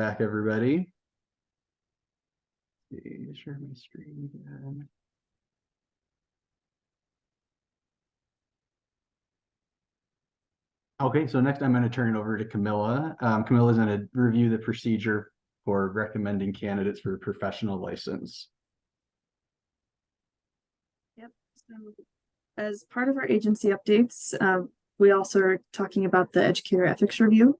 back, everybody. Let's see, share my screen again. Okay, so next I'm going to turn it over to Camilla. Camilla is going to review the procedure for recommending candidates for a professional license. Yep. So as part of our agency updates, we also are talking about the educator ethics review.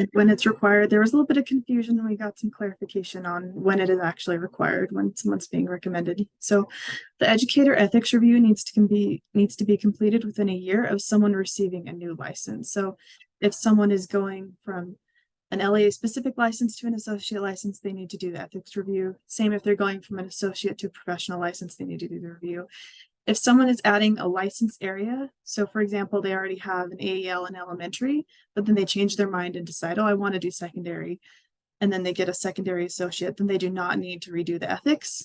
And when it's required, there was a little bit of confusion and we got some clarification on when it is actually required, when someone's being recommended. So the educator ethics review needs to be completed within a year of someone receiving a new license. So if someone is going from an LEA specific license to an associate license, they need to do the ethics review. Same if they're going from an associate to a professional license, they need to do the review. If someone is adding a license area, so for example, they already have an AEL in elementary, but then they change their mind and decide, oh, I want to do secondary, and then they get a secondary associate, then they do not need to redo the ethics.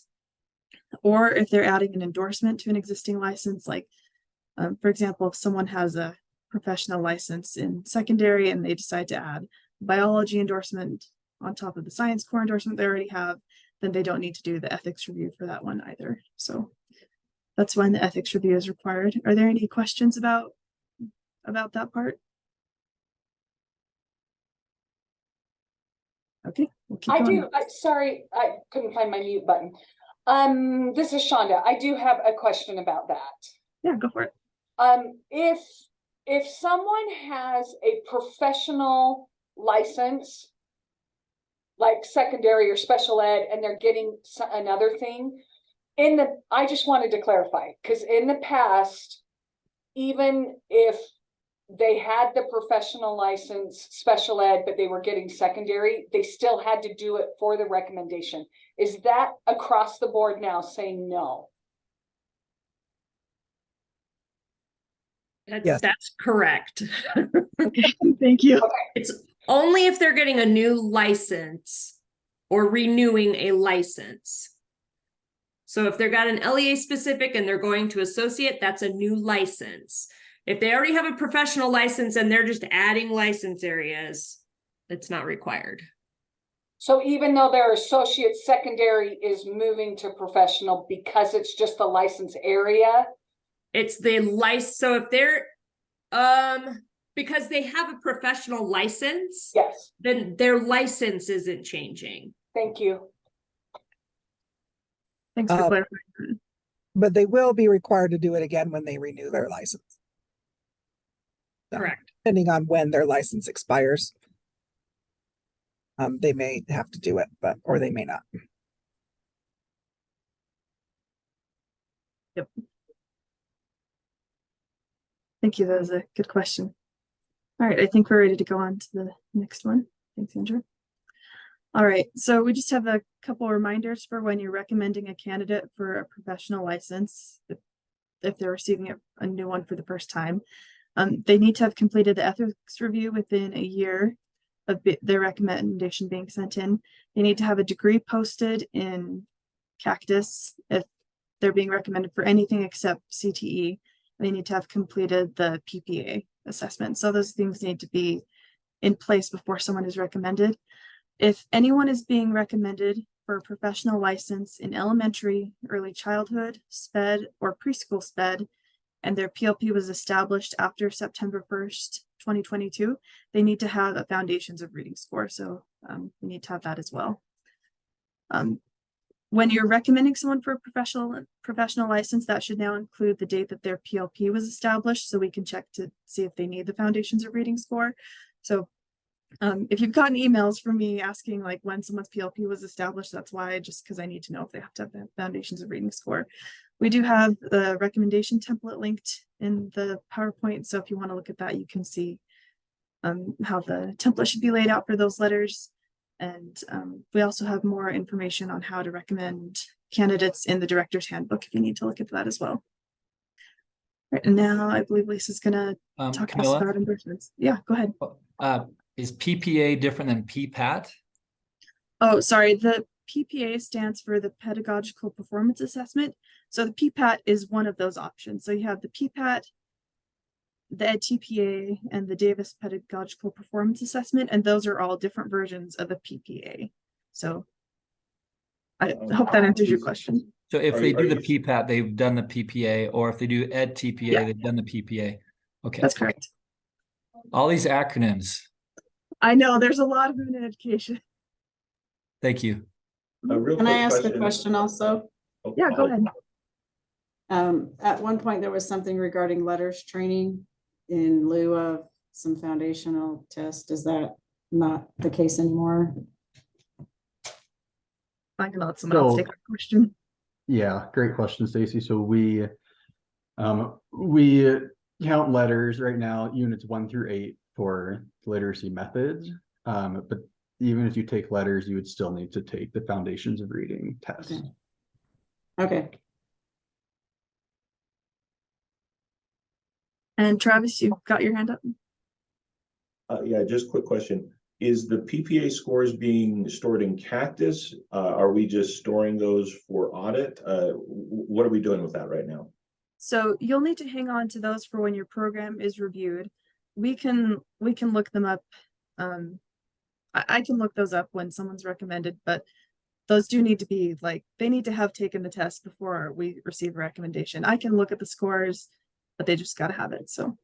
Or if they're adding an endorsement to an existing license, like for example, if someone has a professional license in secondary and they decide to add biology endorsement on top of the science core endorsement they already have, then they don't need to do the ethics review for that one either. So that's when the ethics review is required. Are there any questions about that part? Okay, we'll keep going. Sorry, I couldn't find my mute button. This is Shonda. I do have a question about that. Yeah, go for it. If someone has a professional license, like secondary or special ed, and they're getting another thing, I just wanted to clarify, because in the past, even if they had the professional license, special ed, but they were getting secondary, they still had to do it for the recommendation. Is that across the board now saying no? Yes. That's correct. Okay, thank you. Okay. It's only if they're getting a new license or renewing a license. So if they've got an LEA specific and they're going to associate, that's a new license. If they already have a professional license and they're just adding license areas, it's not required. So even though their associate secondary is moving to professional because it's just the license area? It's the license. So if they're, because they have a professional license, yes, then their license isn't changing. Thank you. Thanks for clarifying. But they will be required to do it again when they renew their license. So, correct. Depending on when their license expires. They may have to do it, or they may not. Yep. Thank you. That was a good question. All right, I think we're ready to go on to the next one. Thanks, Andrew. All right, so we just have a couple reminders for when you're recommending a candidate for a professional license, if they're receiving a new one for the first time. They need to have completed the ethics review within a year of their recommendation being sent in. They need to have a degree posted in Cactus if they're being recommended for anything except CTE. They need to have completed the PPA assessment. So those things need to be in place before someone is recommended. If anyone is being recommended for a professional license in elementary, early childhood, SPED, or preschool SPED, and their PLP was established after September 1st, 2022, they need to have a foundations of reading score. So we need to have that as well. When you're recommending someone for a professional license, that should now include the date that their PLP was established, so we can check to see if they need the foundations of reading score. So if you've gotten emails from me asking like when someone's PLP was established, that's why, just because I need to know if they have to have the foundations of reading score. We do have the recommendation template linked in the PowerPoint, so if you want to look at that, you can see how the template should be laid out for those letters. And we also have more information on how to recommend candidates in the director's handbook if you need to look at that as well. Right, and now I believe Lisa's gonna talk to us about endorsements. Yeah, go ahead. Is PPA different than PPAT? Oh, sorry. The PPA stands for the Pedagogical Performance Assessment. So the PPAT is one of those options. So you have the PPAT, the EdTPA and the Davis Pedagogical Performance Assessment, and those are all different versions of a PPA. So I hope that answers your question. So if Are they you- do are the you- PPAT, they've done the PPA, or if they do Ed TPA, Yeah. they've done the PPA. Okay, That's correct. all these acronyms. I know there's a lot of them in education. Thank you. A real Can I quick ask a question also? Oh, Yeah, go ahead. At one point, there was something regarding letters training in lieu of some foundational test. Is that not the case anymore? I'm gonna let someone else So- take that question. Yeah, great question, Stacy. So we count letters right now, units 1 through 8 for literacy methods. But even if you take letters, you would still need to take the foundations of reading test. Okay. Okay, And Travis, you've got your hand up. Yeah, just quick question. Is the PPA scores being stored in Cactus? Are we just storing those for audit? What are we doing with that right now? So you'll need to hang on to those for when your program is reviewed. We can look them up. I can look those up when someone's recommended, but those do need to be they need to have taken the test before we receive a recommendation. I can look at the scores, but they just gotta have it, so.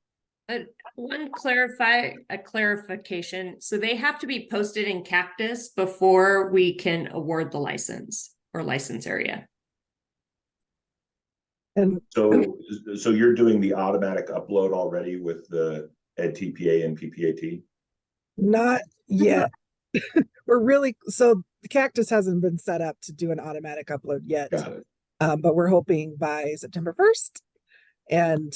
One clarification. So they have to be posted in Cactus before we can award the license or license area. And So you're doing the automatic upload already with the Ed TPA and PPAT? not yet. We're really, so the Cactus hasn't been set up to do an automatic upload yet. Got it. But we're hoping by September 1st. And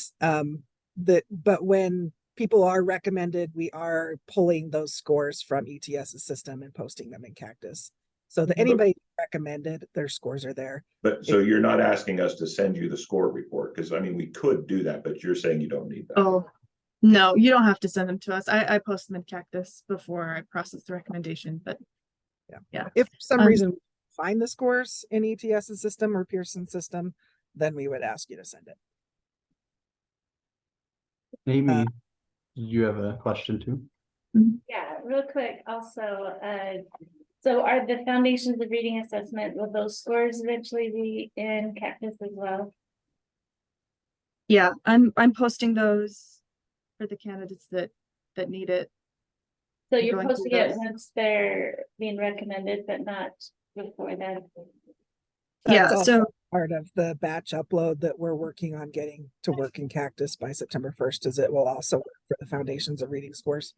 but when people are recommended, we are pulling those scores from ETS's system and posting them in Cactus. So that anybody recommended, their scores are there. But so you're not asking us to send you the score report? Because I mean, we could do that, but you're saying you don't need that. Oh, no, you don't have to send them to us. I post them in Cactus before I process the recommendation, but If for some Um, reason we find the scores in ETS's system or Pearson's system, then we would ask you to send it. Amy, you have a question too? Yeah, real quick, also, so are the foundations of reading assessment, will those scores eventually be in Cactus as well? yeah, I'm posting those for the candidates that need it. So you're Going through posting it those. once they're being recommended, but not before then? Yeah, That's also so part of the batch upload that we're working on getting to work in Cactus by September 1st, is it will also work for the foundations of reading scores.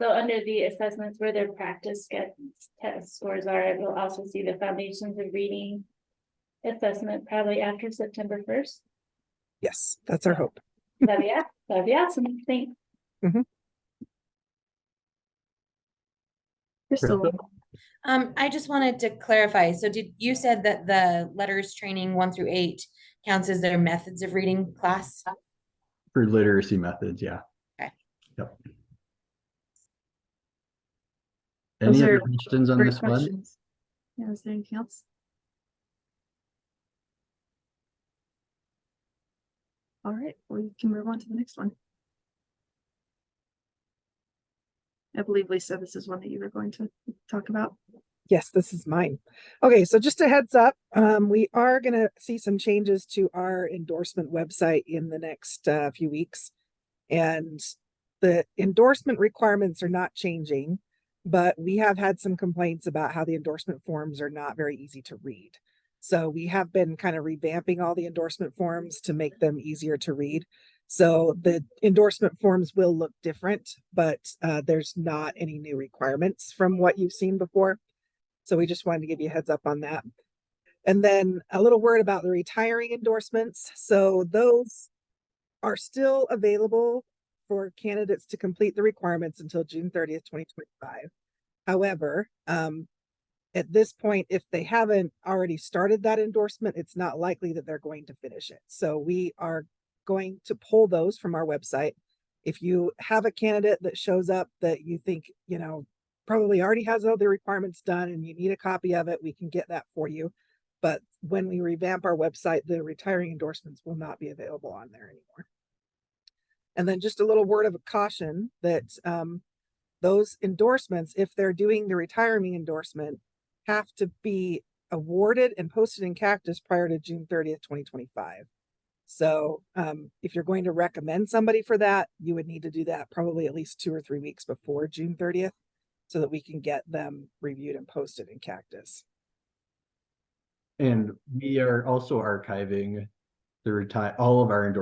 So under the assessments where their practice gets test scores are, we'll also see the foundations of reading assessment probably after September 1st. Yes, that's our hope. That'd be awesome, thanks. Crystal, I just wanted to clarify. So did you said that the letters training 1 through 8 counts as their methods of reading class? For literacy methods, yeah. Okay. Yep. Those Any other are questions on great this one? questions. Yeah, is there anything else? All right, we can move on to the next one. I believe, Lisa, this is one that you were going to talk about. Yes, this is mine. Okay, so just a heads up, we are going to see some changes to our endorsement website in the next few weeks. And the endorsement requirements are not changing, but we have had some complaints about how the endorsement forms are not very easy to read. So we have been kind of revamping all the endorsement forms to make them easier to read. So the endorsement forms will look different, but there's not any new requirements from what you've seen before. So we just wanted to give you a heads up on that. And then a little word about the retiring endorsements. So those are still available for candidates to complete the requirements until June 30th, 2025. However, at this point, if they haven't already started that endorsement, it's not likely that they're going to finish it. So we are going to pull those from our website. If you have a candidate that shows up that you think, probably already has all the requirements done and you need a copy of it, we can get that for you. But when we revamp our website, the retiring endorsements will not be available on there anymore. And then just a little word of caution that those endorsements, if they're doing the retirement endorsement, have to be awarded and posted in Cactus prior to June 30th, 2025. So if you're going to recommend somebody for that, you would need to do that probably at least 2 or 3 weeks before June 30th so that we can get them reviewed and posted in Cactus. And we are also archiving all of our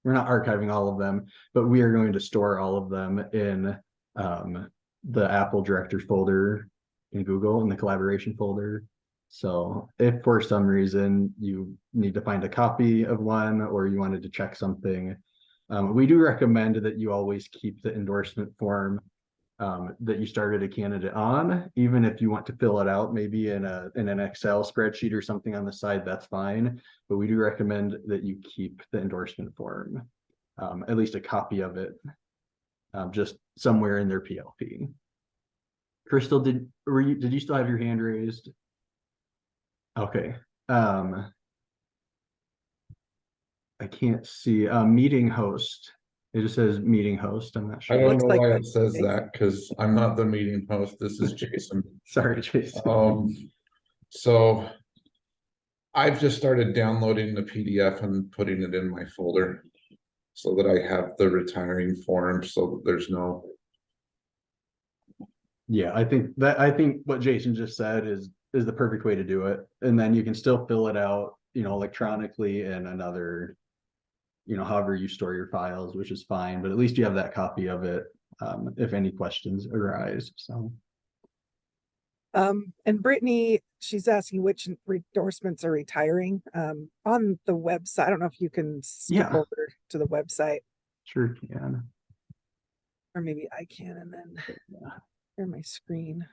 we're not archiving all of them, but we are going to store all of them in the Apple Directory folder in Google, in the collaboration folder. So if for some reason you need to find a copy of one or you wanted to check something, we do recommend that you always keep the endorsement form that you started a candidate on, even if you want to fill it out maybe in an Excel spreadsheet or something on the side, that's fine. But we do recommend that you keep the endorsement form, at least a copy of it, just somewhere in their PLP. Crystal, did you still have your hand raised? Okay. I can't see meeting host. It just says meeting host. I'm not I sure. don't Looks know like why that. it says that, because I'm not the meeting host. This is Jason. Sorry, Jason. So I've just started downloading the PDF and putting it in my folder so that I have the retiring form, so that there's no. Yeah, I think what Jason just said is the perfect way to do it. And then you can still fill it out, electronically in another, however you store your files, which is fine, but at least you have that copy of it if any questions arise. So and Brittany, she's asking which endorsements are retiring. On the website, I don't know if you can skip Yeah. over to the website, sure can. or maybe I can, and then share my screen.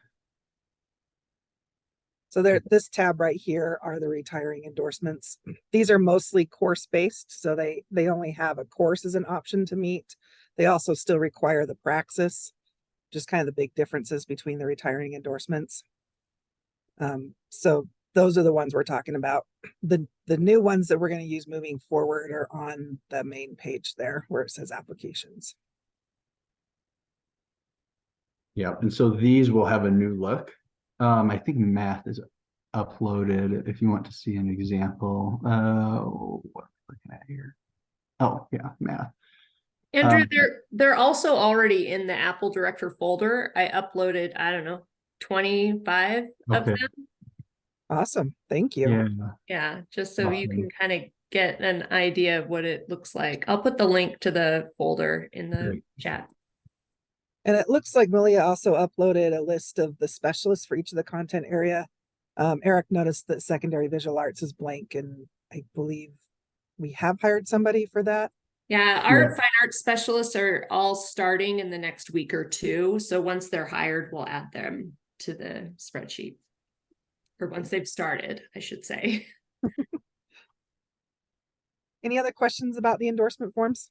So there, this tab right here are the retiring endorsements. These are mostly course-based, so they only have a course as an option to meet. They also still require the praxis, just kind of the big differences between the retiring endorsements. So those are the ones we're talking about. The new ones that we're going to use moving forward are on the main page there where it says applications. Yeah, and so these will have a new look. I think math is uploaded if you want to see an example. What am I looking at here? Oh, yeah, math. Andrew, they're also already in the Apple Director folder. I uploaded, I don't know, 25 of Okay. them. Awesome. Thank you. Yeah. Yeah, just so you Awesome. can kind of get an idea of what it looks like. I'll put the link to the folder in the Great. chat. And it looks like Malia also uploaded a list of the specialists for each of the content area. Eric noticed that secondary visual arts is blank, and I believe we have hired somebody for that. Yeah, our fine arts specialists are all starting in the next week or two. So once they're hired, we'll add them to the spreadsheet. Or once they've started, I should say. Any other questions about the endorsement forms?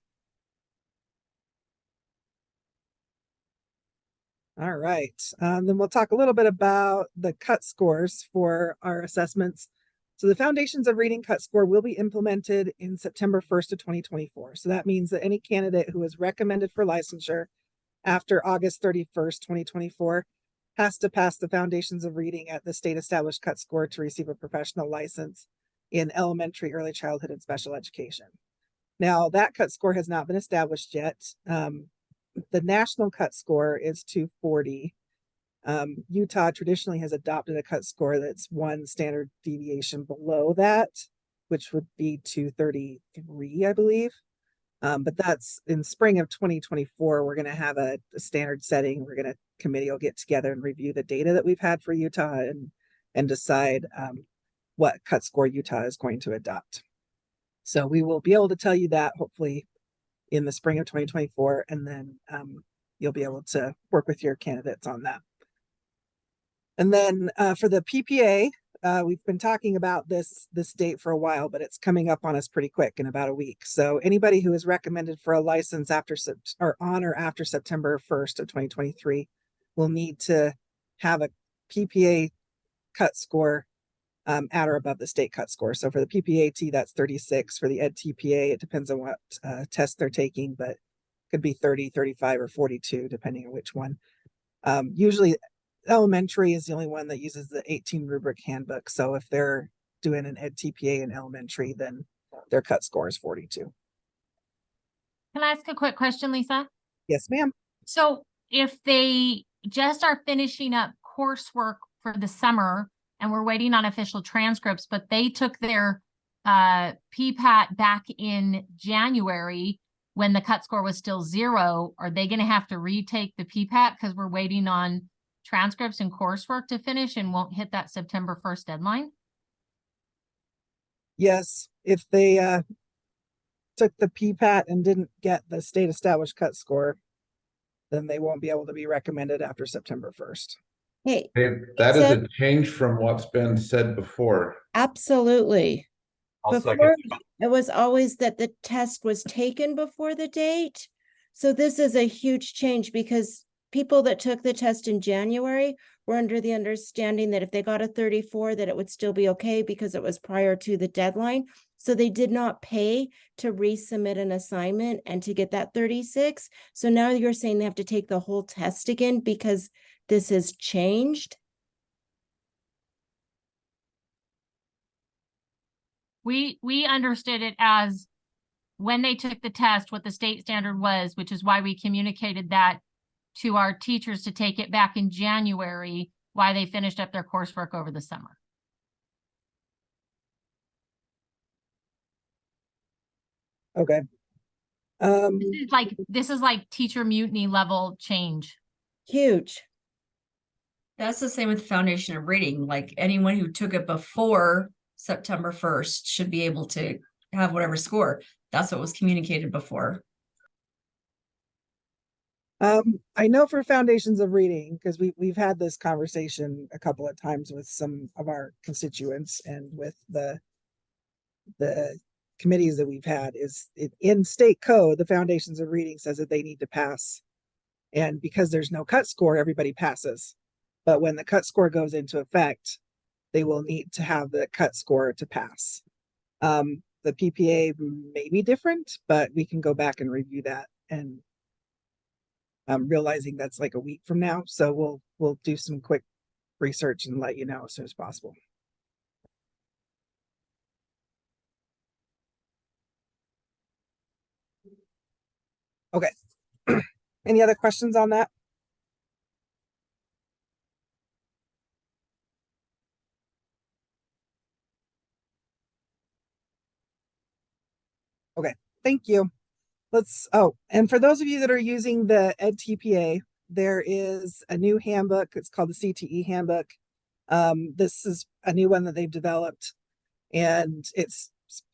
All right, then we'll talk a little bit about the cut scores for our assessments. So the Foundations of Reading cut score will be implemented in September 1st of 2024. So that means that any candidate who is recommended for licensure after August 31st, 2024 has to pass the Foundations of Reading at the state established cut score to receive a professional license in elementary, early childhood, and special education. Now that cut score has not been established yet. The national cut score is 240. Utah traditionally has adopted a cut score that's one standard deviation below that, which would be 233, I believe. But that's in spring of 2024. We're going to have a standard setting. Committee will get together and review the data that we've had for Utah and decide what cut score Utah is going to adopt. So we will be able to tell you that hopefully in the spring of 2024, and then you'll be able to work with your candidates on that. And then for the PPA, we've been talking about this date for a while, but it's coming up on us pretty quick in about a week. So anybody who is recommended for a license on or after September 1st of 2023 will need to have a PPA cut score at or above the state cut score. So for the PPAT, that's 36. For the Ed TPA, it depends on what test they're taking, but could be 30, 35, or 42, depending on which one. Usually elementary is the only one that uses the 18 rubric handbook. So if they're doing an Ed TPA in elementary, then their cut score is 42. Can I ask a quick question, Lisa? Yes, ma'am. So if they just are finishing up coursework for the summer and we're waiting on official transcripts, but they took their PPAT back in January when the cut score was still 0, are they going to have to retake the PPAT because we're waiting on transcripts and coursework to finish and won't hit that September 1st deadline? Yes, if they took the PPAT and didn't get the state established cut score, then they won't be able to be recommended after September 1st. Hey, Hey, that is Except- a change from what's been said before. absolutely. I'll second. Before, it was always that the test was taken before the date. So this is a huge change because people that took the test in January were under the understanding that if they got a 34, that it would still be okay because it was prior to the deadline. So they did not pay to resubmit an assignment and to get that 36. So now you're saying they have to take the whole test again because this has changed? We understood it as when they took the test, what the state standard was, which is why we communicated that to our teachers to take it back in January, why they finished up their coursework over the summer. Okay. This is like teacher mutiny level change. Huge. That's the same with foundation of reading. Like anyone who took it before September 1st should be able to have whatever score. That's what was communicated before. I know for foundations of reading, because we've had this conversation a couple of times with some of our constituents and with the committees that we've had, is it in state code, the foundations of reading says that they need to pass. And because there's no cut score, everybody passes. But when the cut score goes into effect, they will need to have the cut score to pass. The PPA may be different, but we can go back and review that. And I'm realizing that's like a week from now. So we'll do some quick research and let you know as soon as possible. Okay. Any other questions on that? Okay, thank you. And for those of you that are using the Ed TPA, there is a new handbook. It's called the CTE handbook. This is a new one that they've developed, and it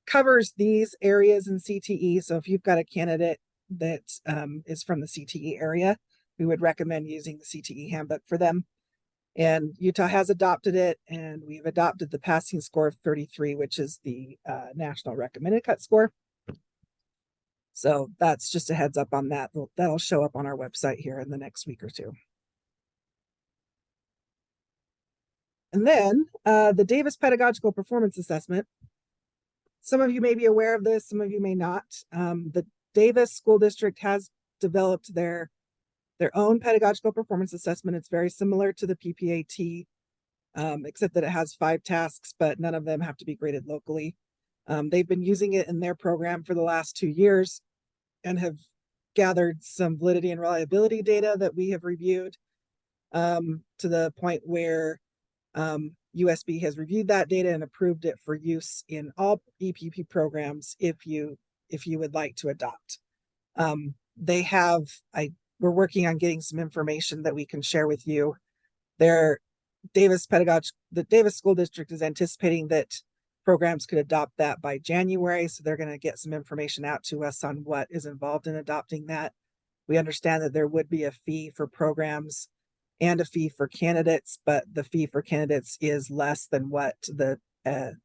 covers these areas in CTE. So if you've got a candidate that is from the CTE area, we would recommend using the CTE handbook for them. And Utah has adopted it, and we've adopted the passing score of 33, which is the national recommended cut score. So that's just a heads up on that. That'll show up on our website here in the next week or two. And then the Davis Pedagogical Performance Assessment. Some of you may be aware of this, some of you may not. The Davis School District has developed their own pedagogical performance assessment. It's very similar to the PPAT, except that it has 5 tasks, but none of them have to be graded locally. They've been using it in their program for the last 2 years and have gathered some validity and reliability data that we have reviewed to the point where USB has reviewed that data and approved it for use in all EPP programs if you would like to adopt. We're working on getting some information that we can share with you. The Davis School District is anticipating that programs could adopt that by January. So they're going to get some information out to us on what is involved in adopting that. We understand that there would be a fee for programs and a fee for candidates, but the fee for candidates is less than what the Ed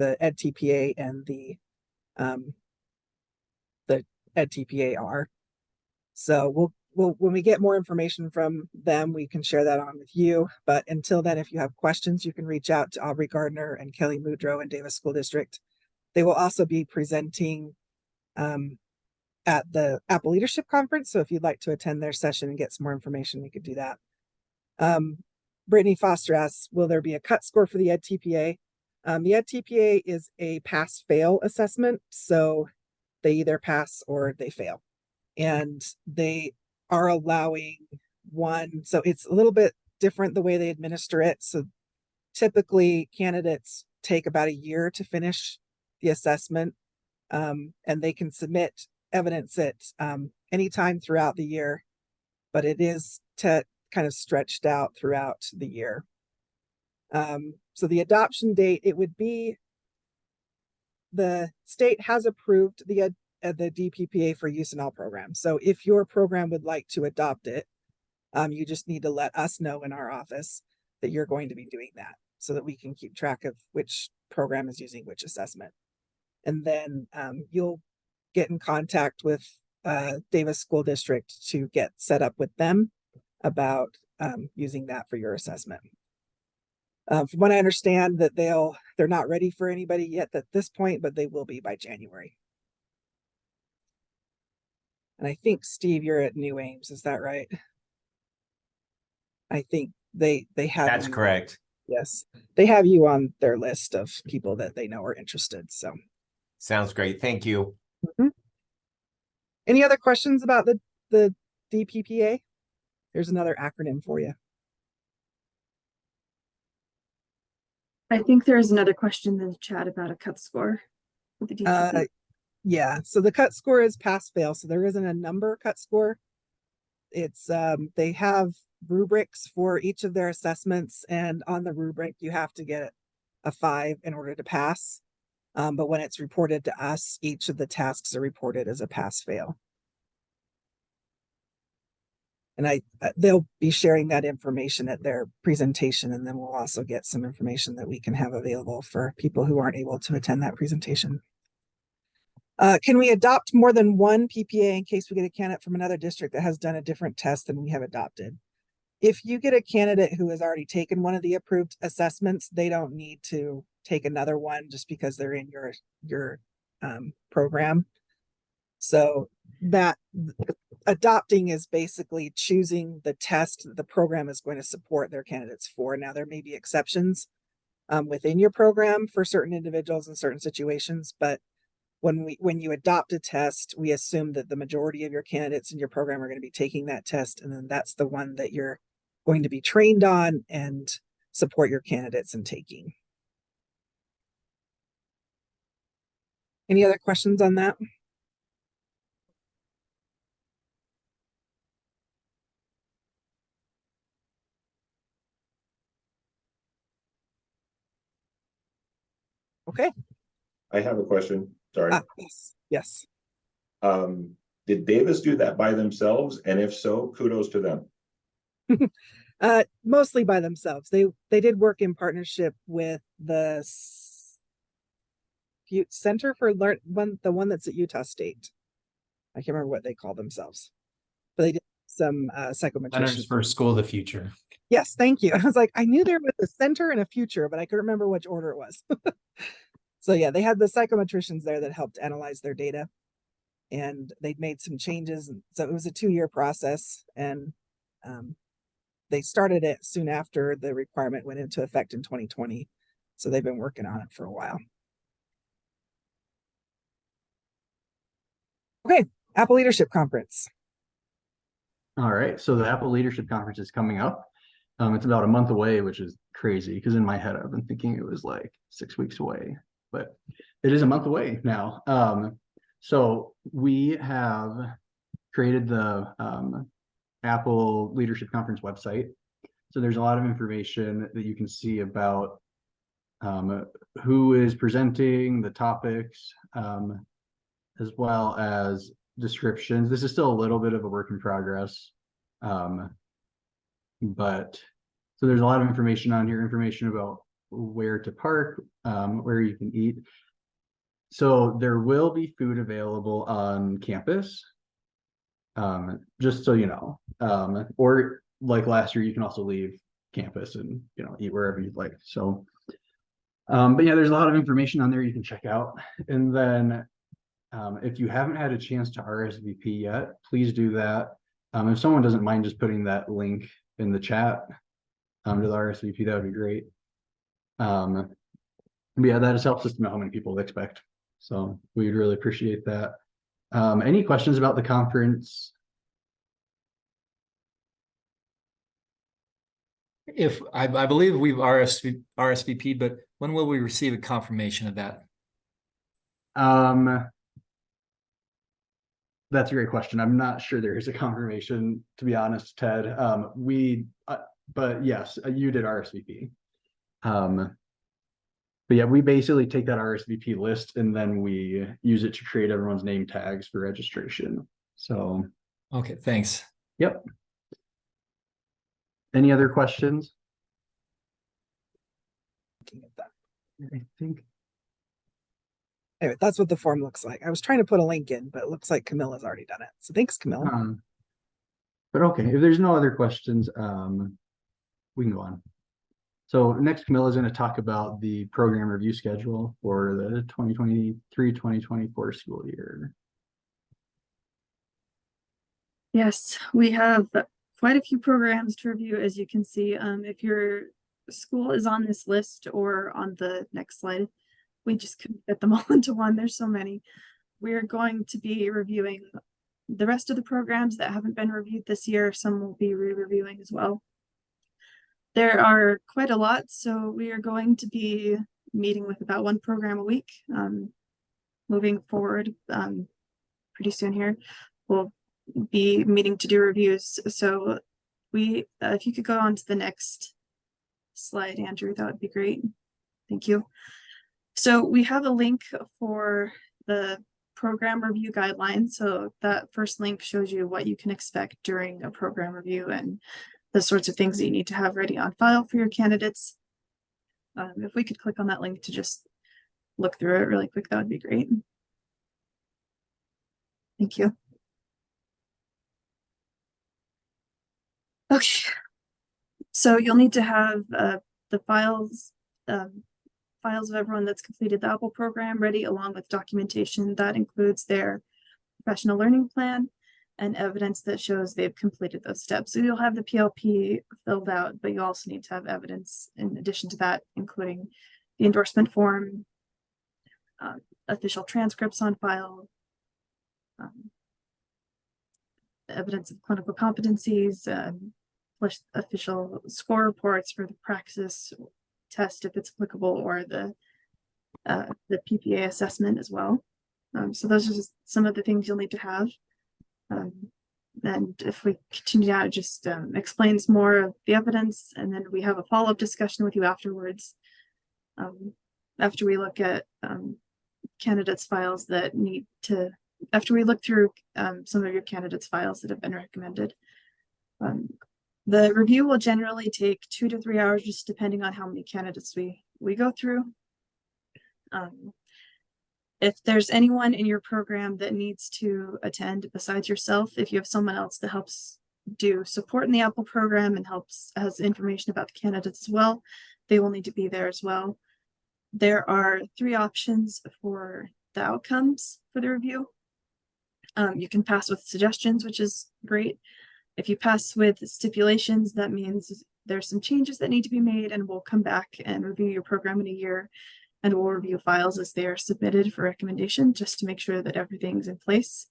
TPA and the Ed TPA are. So we'll when we get more information from them, we can share that on with you. But until then, if you have questions, you can reach out to Aubrey Gardner and Kelly Mudrow in Davis School District. They will also be presenting at the Apple Leadership Conference. So if you'd like to attend their session and get some more information, we could do that. Brittany Foster asks, will there be a cut score for the EdTPA? The EdTPA is a pass-fail assessment. So they either pass or they fail. And they are allowing one. So it's a little bit different the way they administer it. So typically candidates take about a year to finish the assessment, and they can submit evidence at any time throughout the year, but it is kind of stretched out throughout the year. So the adoption date, it would be, the state has approved the DPPA for use in all programs. So if your program would like to adopt it, you just need to let us know in our office that you're going to be doing that so that we can keep track of which program is using which assessment. And then you'll get in contact with Davis School District to get set up with them about using that for your assessment. From what I understand, that they're not ready for anybody yet at this point, but they will be by January. And I think, Steve, you're at New Ames, is that right? I think they have. That's correct. Yes, they have you on their list of people that they know are interested. So sounds great. Thank you. Mm-hmm. Any other questions about the DPPA? Here's another acronym for you. I think there's another question in the chat about a cut score for the DPPA. Yeah, so the cut score is pass fail. So there isn't a number cut score. It's they have rubrics for each of their assessments, and on the rubric you have to get a 5 in order to pass. But when it's reported to us, each of the tasks are reported as a pass fail. And they'll be sharing that information at their presentation, and then we'll also get some information that we can have available for people who aren't able to attend that presentation. Can we adopt more than one PPA in case we get a candidate from another district that has done a different test than we have adopted? If you get a candidate who has already taken one of the approved assessments, they don't need to take another one just because they're in your program. So that adopting is basically choosing the test that the program is going to support their candidates for. Now, there may be exceptions within your program for certain individuals in certain situations, but when you adopt a test, we assume that the majority of your candidates in your program are going to be taking that test, and then that's the one that you're going to be trained on and support your candidates in taking. Any other questions on that? Okay. I have a question. Sorry. Yes. Did Davis do that by themselves? And if so, kudos to them. Mostly by themselves. They did work in partnership with the Center for the one that's at Utah State. I can't remember what they call themselves, but they did some psychometricians. Centers for School of the Future. Yes, thank you. I was like, I knew there was a center and a future, but I couldn't remember which order it was. So yeah, they had the psychometricians there that helped analyze their data, and they'd made some changes. And so it was a 2-year process, and they started it soon after the requirement went into effect in 2020. So they've been working on it for a while. Okay, Apple Leadership Conference. All right, so the Apple Leadership Conference is coming up. It's about a month away, which is crazy because in my head I've been thinking it was like 6 weeks away, but it is a month away now. So we have created the Apple Leadership Conference website. So there's a lot of information that you can see about who is presenting, the topics, as well as descriptions. This is still a little bit of a work in progress. But so there's a lot of information on here, information about where to park, where you can eat. So there will be food available on campus. Just so you know. Or like last year, you can also leave campus and, you know, eat wherever you'd like. So, but yeah, there's a lot of information on there you can check out. And then if you haven't had a chance to RSVP yet, please do that. If someone doesn't mind just putting that link in the chat to the RSVP, that would be great. But yeah, that just helps us to know how many people to expect. So we'd really appreciate that. Any questions about the conference? If I believe we've RSVP'd, but when will we receive a confirmation of that? That's a great question. I'm not sure there is a confirmation, to be honest, Ted. But yes, you did RSVP. But yeah, we basically take that RSVP list and then we use it to create everyone's name tags for registration. So. Okay, thanks. Yep. Any other questions? I think. Anyway, that's what the form looks like. I was trying to put a link in, but it looks like Camilla's already done it. So thanks, Camilla. But okay, if there's no other questions, we can go on. So next, Camilla is going to talk about the program review schedule for the 2023-2024 school year. Yes, we have quite a few programs to review, as you can see. If your school is on this list or on the next slide, we just couldn't fit them all into one. There's so many. We're going to be reviewing the rest of the programs that haven't been reviewed this year. Some will be re-reviewing as well. There are quite a lot, so we are going to be meeting with about one program a week. Moving forward, pretty soon here, we'll be meeting to do reviews. So if you could go on to the next slide, Andrew, that would be great. Thank you. So we have a link for the program review guidelines. So that first link shows you what you can expect during a program review and the sorts of things that you need to have ready on file for your candidates. If we could click on that link to just look through it really quick, that would be great. Thank you. Okay, so you'll need to have the files of everyone that's completed the APPEL program ready, along with documentation that includes their professional learning plan and evidence that shows they've completed those steps. So you'll have the PLP filled out, but you also need to have evidence in addition to that, including the endorsement form, official transcripts on file, evidence of clinical competencies, official score reports for the praxis test if it's applicable, or the PPA assessment as well. So those are just some of the things you'll need to have. And if we continue out, it just explains more of the evidence, and then we have a follow-up discussion with you afterwards. After we look at candidates' files that need to, after we look through some of your candidates' files that have been recommended. The review will generally take 2 to 3 hours, just depending on how many candidates we go through. If there's anyone in your program that needs to attend besides yourself, if you have someone else that helps do support in the APPEL program and has information about the candidates as well, they will need to be there as well. There are 3 options for the outcomes for the review. You can pass with suggestions, which is great. If you pass with stipulations, that means there's some changes that need to be made, and we'll come back and review your program in a year, and we'll review files as they are submitted for recommendation, just to make sure that everything's in place.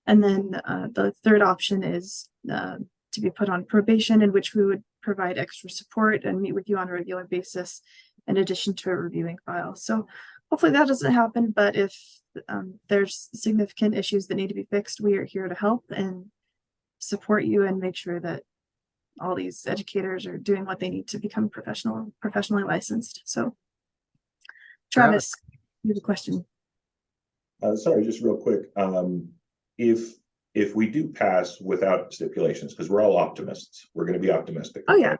And then the third option is to be put on probation, in which we would provide extra support and meet with you on a regular basis, in addition to reviewing files. So hopefully that doesn't happen, but if there's significant issues that need to be fixed, we are here to help and support you and make sure that all these educators are doing what they need to become professionally licensed. So Travis, you have a question. Sorry, just real quick. If we do pass without stipulations, because we're all optimists, we're going to be optimistic. Oh yeah.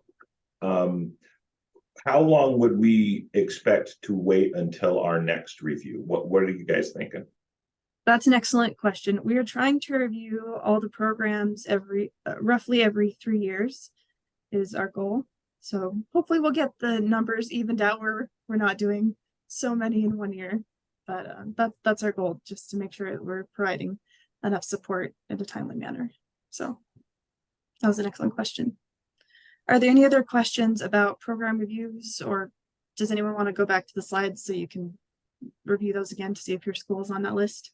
How long would we expect to wait until our next review? What are you guys thinking? That's an excellent question. We are trying to review all the programs roughly every 3 years is our goal. So hopefully we'll get the numbers evened out where we're not doing so many in 1 year. But that's our goal, just to make sure that we're providing enough support in a timely manner. So that was an excellent question. Are there any other questions about program reviews, or does anyone want to go back to the slides so you can review those again to see if your school is on that list?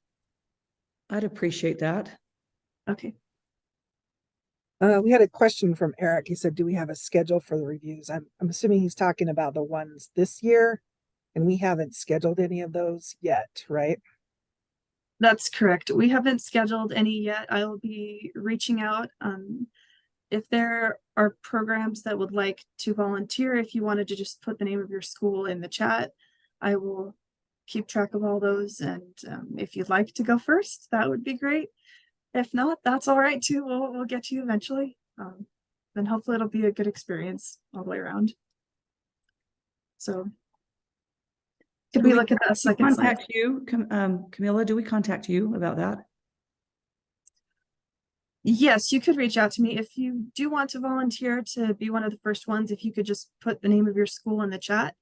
I'd appreciate that. Okay. We had a question from Eric. He said, do we have a schedule for the reviews? I'm assuming he's talking about the ones this year, and we haven't scheduled any of those yet, right? That's correct. We haven't scheduled any yet. I'll be reaching out. If there are programs that would like to volunteer, if you wanted to just put the name of your school in the chat, I will keep track of all those. And if you'd like to go first, that would be great. If not, that's all right too. We'll get to you eventually. Then hopefully it'll be a good experience all the way around. So could we look at that second slide? Contact you, Camilla, do we contact you about that? Yes, you could reach out to me if you do want to volunteer to be one of the first ones. If you could just put the name of your school in the chat,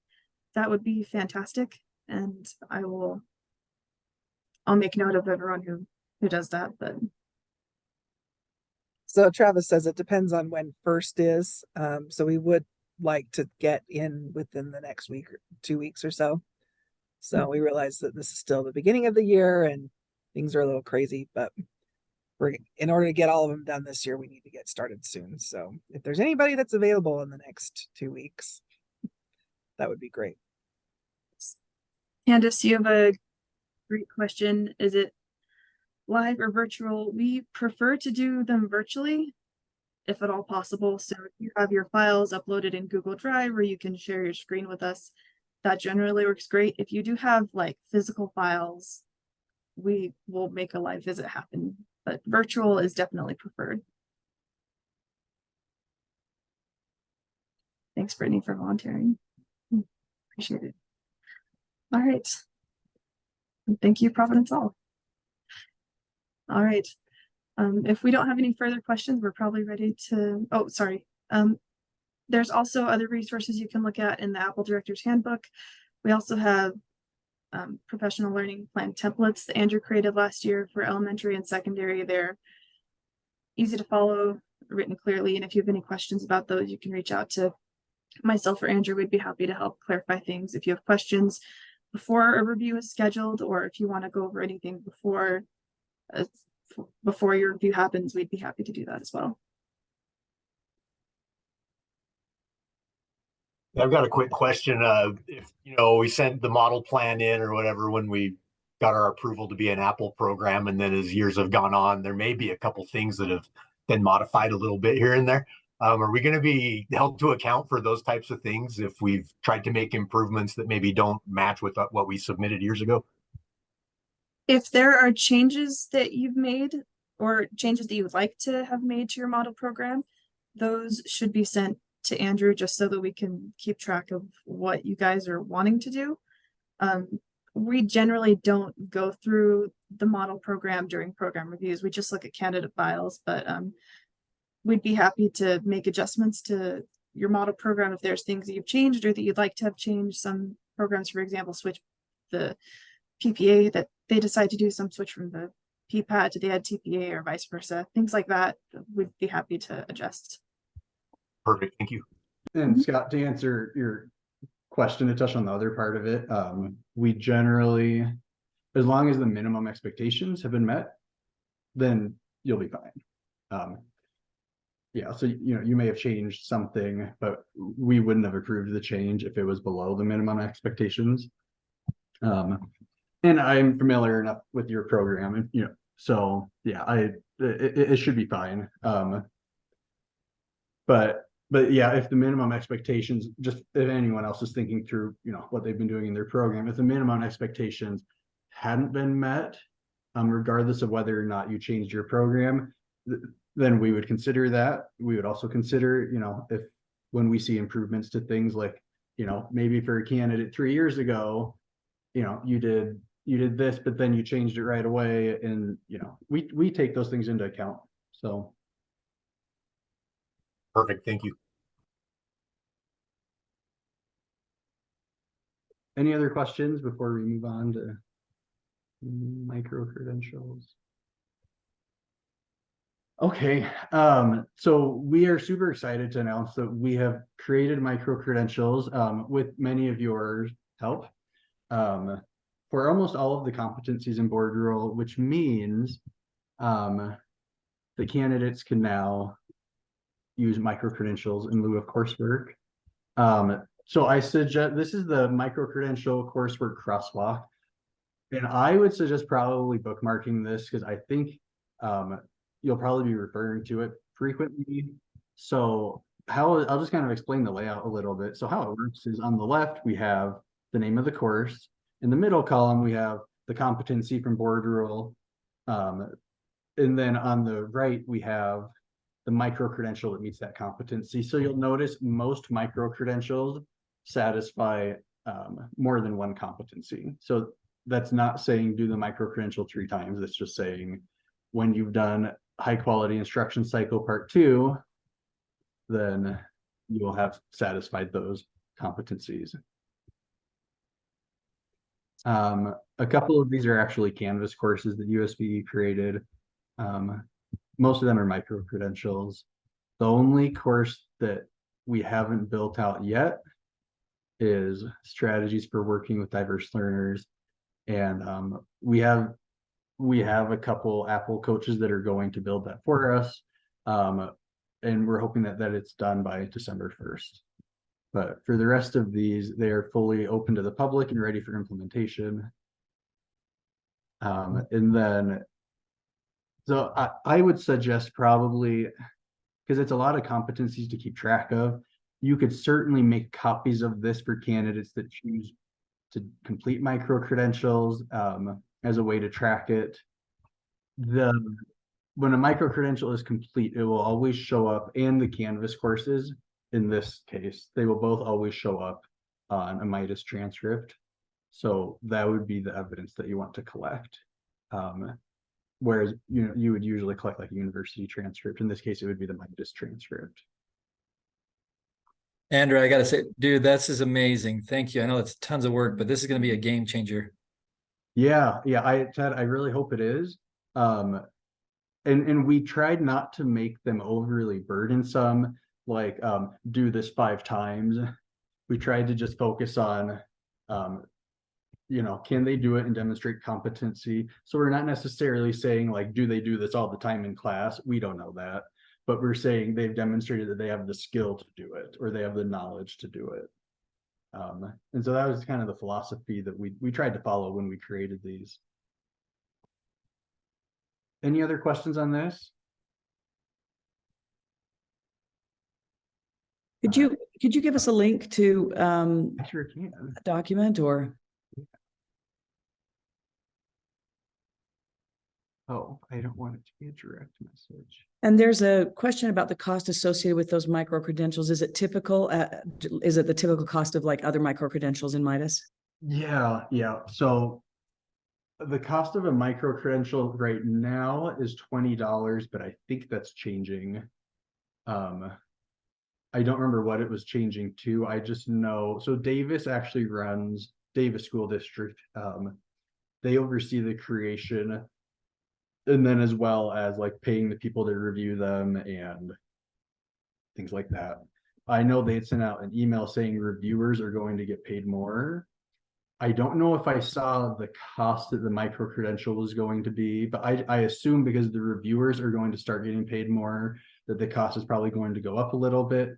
that would be fantastic. And I'll make note of everyone who does that. But so Travis says it depends on when first is. So we would like to get in within the next week or 2 weeks or so. So we realize that this is still the beginning of the year and things are a little crazy, but in order to get all of them done this year, we need to get started soon. So if there's anybody that's available in the next 2 weeks, that would be great. Candace, you have a great question. Is it live or virtual? We prefer to do them virtually, if at all possible. So if you have your files uploaded in Google Drive where you can share your screen with us, that generally works great. If you do have like physical files, we will make a live visit happen, but virtual is definitely preferred. Thanks, Brittany, for volunteering. Appreciate it. All right. And thank you, Providence All. All right. If we don't have any further questions, we're probably ready to, oh, sorry. There's also other resources you can look at in the Apple Director's Handbook. We also have professional learning plan templates that Andrew created last year for elementary and secondary. They're easy to follow, written clearly. And if you have any questions about those, you can reach out to myself or Andrew. We'd be happy to help clarify things. If you have questions before a review is scheduled, or if you want to go over anything before your review happens, we'd be happy to do that as well. I've got a quick question. If we sent the model plan in or whatever when we got our approval to be an Apple program, and then as years have gone on, there may be a couple things that have been modified a little bit here and there. Are we going to be held to account for those types of things if we've tried to make improvements that maybe don't match with what we submitted years ago? If there are changes that you've made or changes that you would like to have made to your model program, those should be sent to Andrew just so that we can keep track of what you guys are wanting to do. We generally don't go through the model program during program reviews. We just look at candidate files, but we'd be happy to make adjustments to your model program if there's things that you've changed or that you'd like to have changed. Some programs, for example, switch the PPA that they decide to do, some switch from the PPAT to the Ed TPA or vice versa. Things like that, we'd be happy to adjust. Perfect, thank you. And Scott, to answer your question, to touch on the other part of it, we generally, as long as the minimum expectations have been met, then you'll be fine. Yeah, so you may have changed something, but we wouldn't have approved the change if it was below the minimum expectations. And I'm familiar enough with your program, and so yeah, it should be fine. But yeah, if the minimum expectations, just if anyone else is thinking through, what they've been doing in their program, if the minimum expectations hadn't been met, regardless of whether or not you changed your program, then we would consider that. We would also consider, if when we see improvements to things like, maybe for a candidate 3 years ago, you did you did this, but then you changed it right away. And, we take those things into account. So. Perfect, thank you. Any other questions before we move on to micro credentials? Okay, so we are super excited to announce that we have created micro credentials with many of your help for almost all of the competencies in board rule, which means the candidates can now use micro credentials in lieu of coursework. So I suggest this is the micro credential coursework crosswalk, and I would suggest probably bookmarking this because I think you'll probably be referring to it frequently. So I'll just kind of explain the layout a little bit. So how it works is on the left, we have the name of the course. In the middle column, we have the competency from board rule. And then on the right, we have the micro credential that meets that competency. So you'll notice most micro credentials satisfy more than one competency. So that's not saying do the micro credential 3 times. It's just saying when you've done high quality instruction cycle part 2, then you will have satisfied those competencies. A couple of these are actually Canvas courses that USBE created. Most of them are micro credentials. The only course that we haven't built out yet is strategies for working with diverse learners. And we have a couple Apple coaches that are going to build that for us. And we're hoping that it's done by December 1st. But for the rest of these, they are fully open to the public and ready for implementation. And then, so I would suggest probably, because it's a lot of competencies to keep track of, you could certainly make copies of this for candidates that choose to complete micro credentials as a way to track it. When a micro credential is complete, it will always show up, and the Canvas courses, in this case, they will both always show up on a MIDAS transcript. So that would be the evidence that you want to collect. Whereas you would usually collect like a university transcript. In this case, it would be the MIDAS transcript. Andrew, I gotta say, dude, this is amazing. Thank you. I know it's tons of work, but this is gonna be a game changer. Yeah, Ted, I really hope it is. And we tried not to make them overly burdensome, like do this 5 times. We tried to just focus on can they do it and demonstrate competency? So we're not necessarily saying like, do they do this all the time in class? We don't know that, but we're saying they've demonstrated that they have the skill to do it, or they have the knowledge to do it. And so that was kind of the philosophy that we tried to follow when we created these. Any other questions on this? Could you give us a link to I sure can. a document or? Oh, I don't want it to be a direct message. And there's a question about the cost associated with those micro credentials. Is it typical? Is it the typical cost of like other micro credentials in MIDAS? Yeah. So the cost of a micro credential right now is $20, but I think that's changing. I don't remember what it was changing to. I just know. So Davis actually runs Davis School District. They oversee the creation, and then as well as like paying the people to review them and things like that. I know they had sent out an email saying reviewers are going to get paid more. I don't know if I saw the cost that the micro credential was going to be, but I assume because the reviewers are going to start getting paid more, that the cost is probably going to go up a little bit.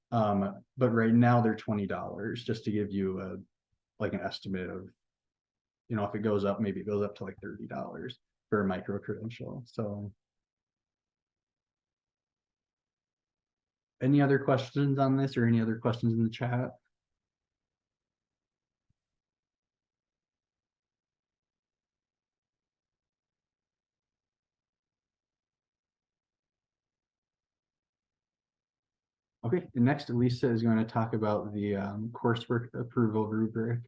But right now they're $20, just to give you an estimate of, if it goes up, maybe it goes up to like $30 for a micro credential. So any other questions on this, or any other questions in the chat? Okay, next Lisa is going to talk about the coursework approval rubric.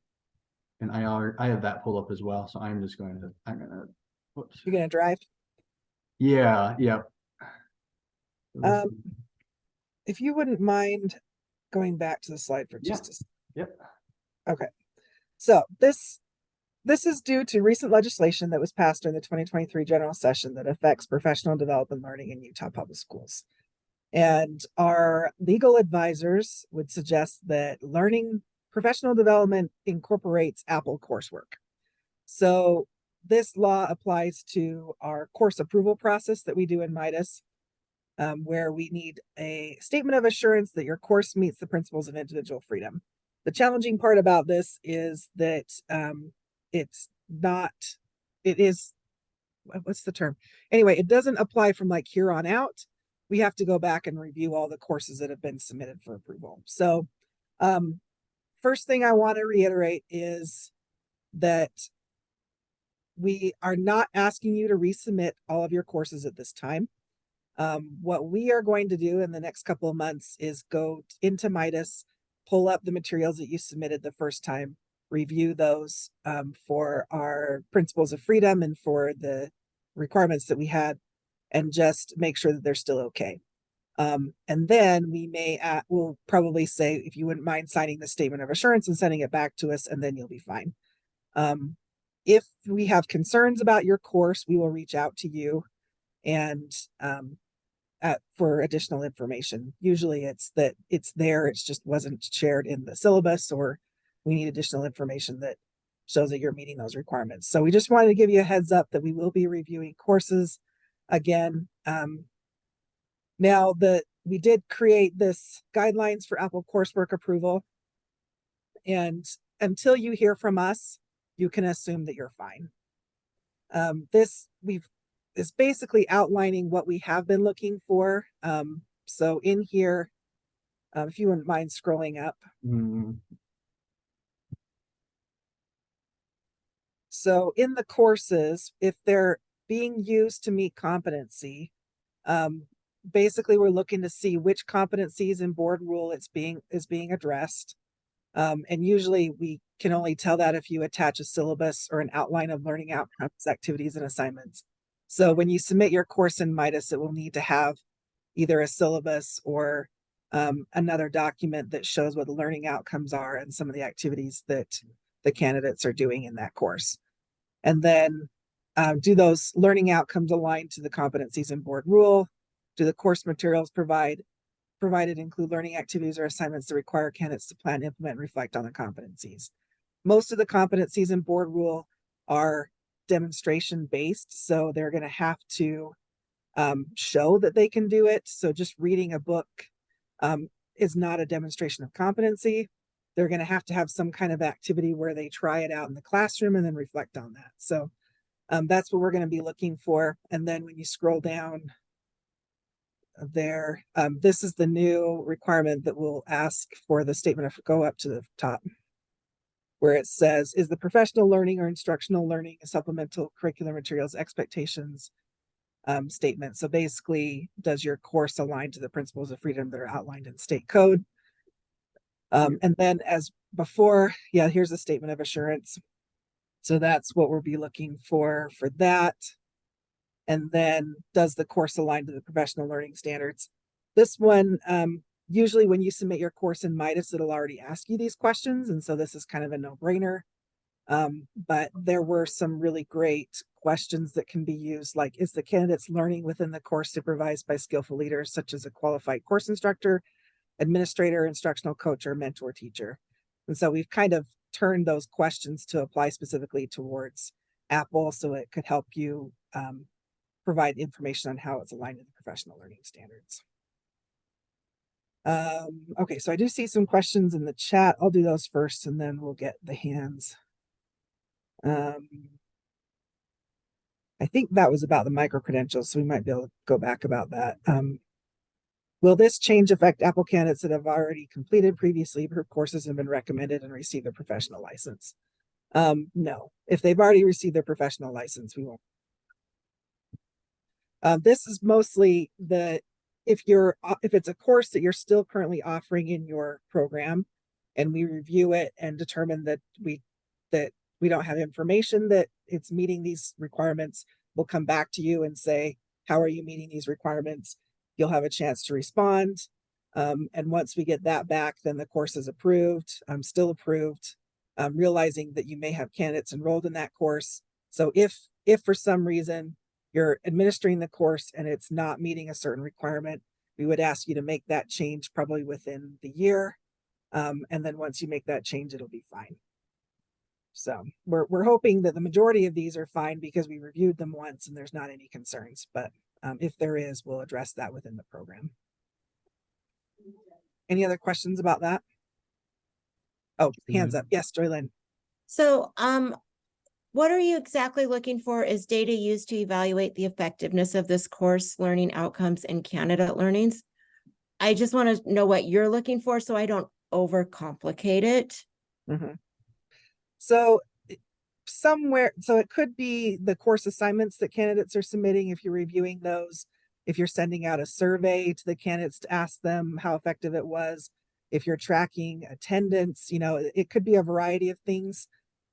And I have that pulled up as well, so I'm gonna, whoops. You're gonna drive? Yeah, yep. If you wouldn't mind going back to the slide for just a second. Yep. Okay. So this is due to recent legislation that was passed during the 2023 general session that affects professional development learning in Utah public schools. And our legal advisors would suggest that professional development incorporates APPEL coursework. So this law applies to our course approval process that we do in Midas, where we need a statement of assurance that your course meets the principles of individual freedom. The challenging part about this is that what's the term? Anyway, it doesn't apply from like here on out. We have to go back and review all the courses that have been submitted for approval. So first thing I want to reiterate is that we are not asking you to resubmit all of your courses at this time. What we are going to do in the next couple of months is go into Midas, pull up the materials that you submitted the first time, review those for our principles of freedom and for the requirements that we had, and just make sure that they're still okay. And then we'll probably say, if you wouldn't mind signing the statement of assurance and sending it back to us, and then you'll be fine. If we have concerns about your course, we will reach out to you and for additional information. Usually it's that it's there, it's just wasn't shared in the syllabus, or we need additional information that shows that you're meeting those requirements. So we just wanted to give you a heads up that we will be reviewing courses again. Now we did create this guidelines for APPEL coursework approval, and until you hear from us, you can assume that you're fine. This is basically outlining what we have been looking for. So in here, if you wouldn't mind scrolling up. So in the courses, if they're being used to meet competency, basically we're looking to see which competencies in board rule is being addressed. And usually we can only tell that if you attach a syllabus or an outline of learning outcomes, activities, and assignments. So when you submit your course in Midas, it will need to have either a syllabus or another document that shows what the learning outcomes are and some of the activities that the candidates are doing in that course. And then do those learning outcomes align to the competencies in board rule? Do the course materials provided include learning activities or assignments that require candidates to plan, implement, and reflect on the competencies? Most of the competencies in board rule are demonstration based, so they're going to have to show that they can do it. So just reading a book is not a demonstration of competency. They're going to have some kind of activity where they try it out in the classroom and then reflect on that. So that's what we're going to be looking for. And then when you scroll down there, this is the new requirement that will ask for the statement of, go up to the top, where it says, is the professional learning or instructional learning a supplemental curricular materials expectations statement? So basically, does your course align to the principles of freedom that are outlined in state code? And then as before, here's a statement of assurance. So that's what we'll be looking for that. And then does the course align to the professional learning standards? This one, usually when you submit your course in Midas, it'll already ask you these questions. And so this is kind of a no-brainer. But there were some really great questions that can be used, like, is the candidate's learning within the course supervised by skillful leaders, such as a qualified course instructor, administrator, instructional coach, or mentor teacher? And so we've kind of turned those questions to apply specifically towards APPEL, so it could help you provide information on how it's aligned to the professional learning standards. Okay, so I do see some questions in the chat. I'll do those first and then we'll get the hands. I think that was about the micro-credentials, so we might be able to go back about that. Will this change affect APPEL candidates that have already completed previously approved courses and been recommended and received a professional license? No, if they've already received their professional license, we won't. This is mostly if it's a course that you're still currently offering in your program, and we review it and determine that we that we don't have information that it's meeting these requirements, we'll come back to you and say, how are you meeting these requirements? You'll have a chance to respond. And once we get that back, then the course is approved, still approved, realizing that you may have candidates enrolled in that course. So if for some reason you're administering the course and it's not meeting a certain requirement, we would ask you to make that change probably within the year. And then once you make that change, it'll be fine. So we're hoping that the majority of these are fine because we reviewed them once and there's not any concerns. But if there is, we'll address that within the program. Any other questions about that? Oh, hands up. Yes, Joylyn. So, what are you exactly looking for? Is data used to evaluate the effectiveness of this course, learning outcomes, and candidate learnings? I just want to know what you're looking for so I don't overcomplicate it. Mm-hmm. So it could be the course assignments that candidates are submitting if you're reviewing those, if you're sending out a survey to the candidates to ask them how effective it was, if you're tracking attendance, it could be a variety of things.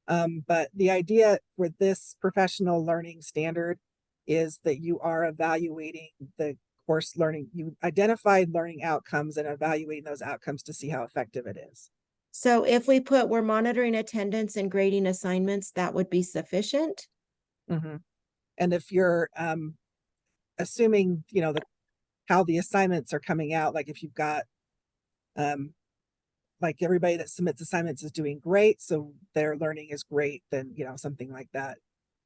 But the idea with this professional learning standard is that you are evaluating the course learning. You identified learning outcomes and evaluating those outcomes to see how effective it is. So if we put we're monitoring attendance and grading assignments, that would be sufficient? Mm-hmm. And if you're assuming, how the assignments are coming out, like if you've got like everybody that submits assignments is doing great, so their learning is great, then something like that.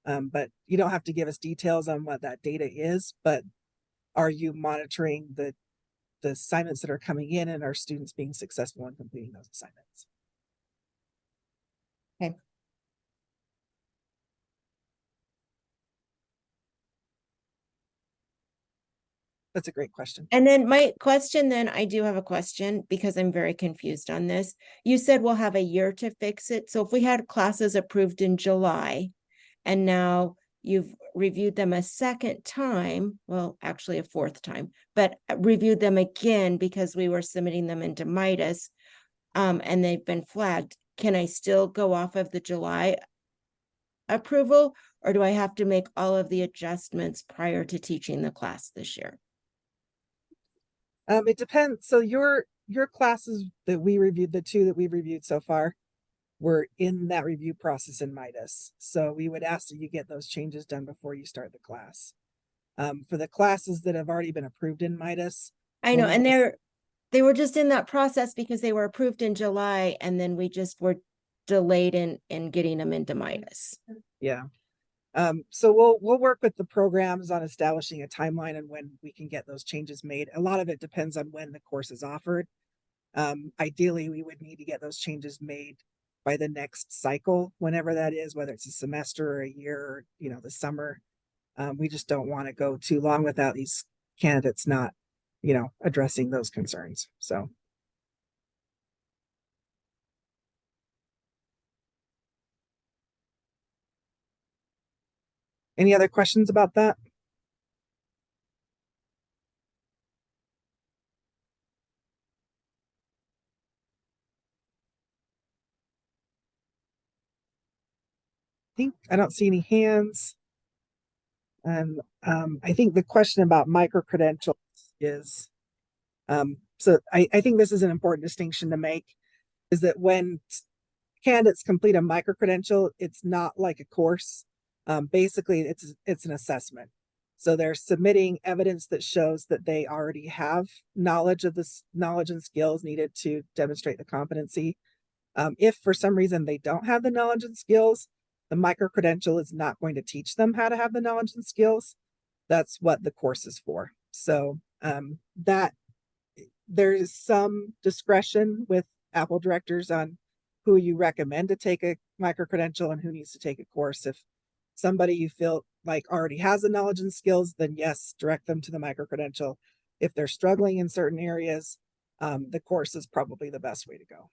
But you don't have to give us details on what that data is, but are you monitoring the assignments that are coming in and are students being successful in completing those assignments? Okay. That's a great question. And then my question, then I do have a question because I'm very confused on this. You said we'll have a year to fix it. So if we had classes approved in July and now you've reviewed them a second time, well, actually a fourth time, but reviewed them again because we were submitting them into Midas, and they've been flagged, can I still go off of the July approval, or do I have to make all of the adjustments prior to teaching the class this year? It depends. So your classes that we reviewed, the two that we've reviewed so far, were in that review process in Midas. So we would ask that you get those changes done before you start the class. For the classes that have already been approved in Midas. I know, and they were just in that process because they were approved in July and then we just were delayed in getting them into Midas. Yeah. So we'll work with the programs on establishing a timeline and when we can get those changes made. A lot of it depends on when the course is offered. Ideally, we would need to get those changes made by the next cycle, whenever that is, whether it's a semester or a year or, the summer. We just don't want to go too long without these candidates not, addressing those concerns. So. Any other questions about that? I don't see any hands. And I think the question about micro-credentials is, so I think this is an important distinction to make, is that when candidates complete a micro-credential, it's not like a course. Basically, it's an assessment. So they're submitting evidence that shows that they already have knowledge and skills needed to demonstrate the competency. If for some reason they don't have the knowledge and skills, the micro-credential is not going to teach them how to have the knowledge and skills. That's what the course is for. So that there is some discretion with APPEL directors on who you recommend to take a micro-credential and who needs to take a course. If somebody you feel like already has the knowledge and skills, then yes, direct them to the micro-credential. If they're struggling in certain areas, the course is probably the best way to go.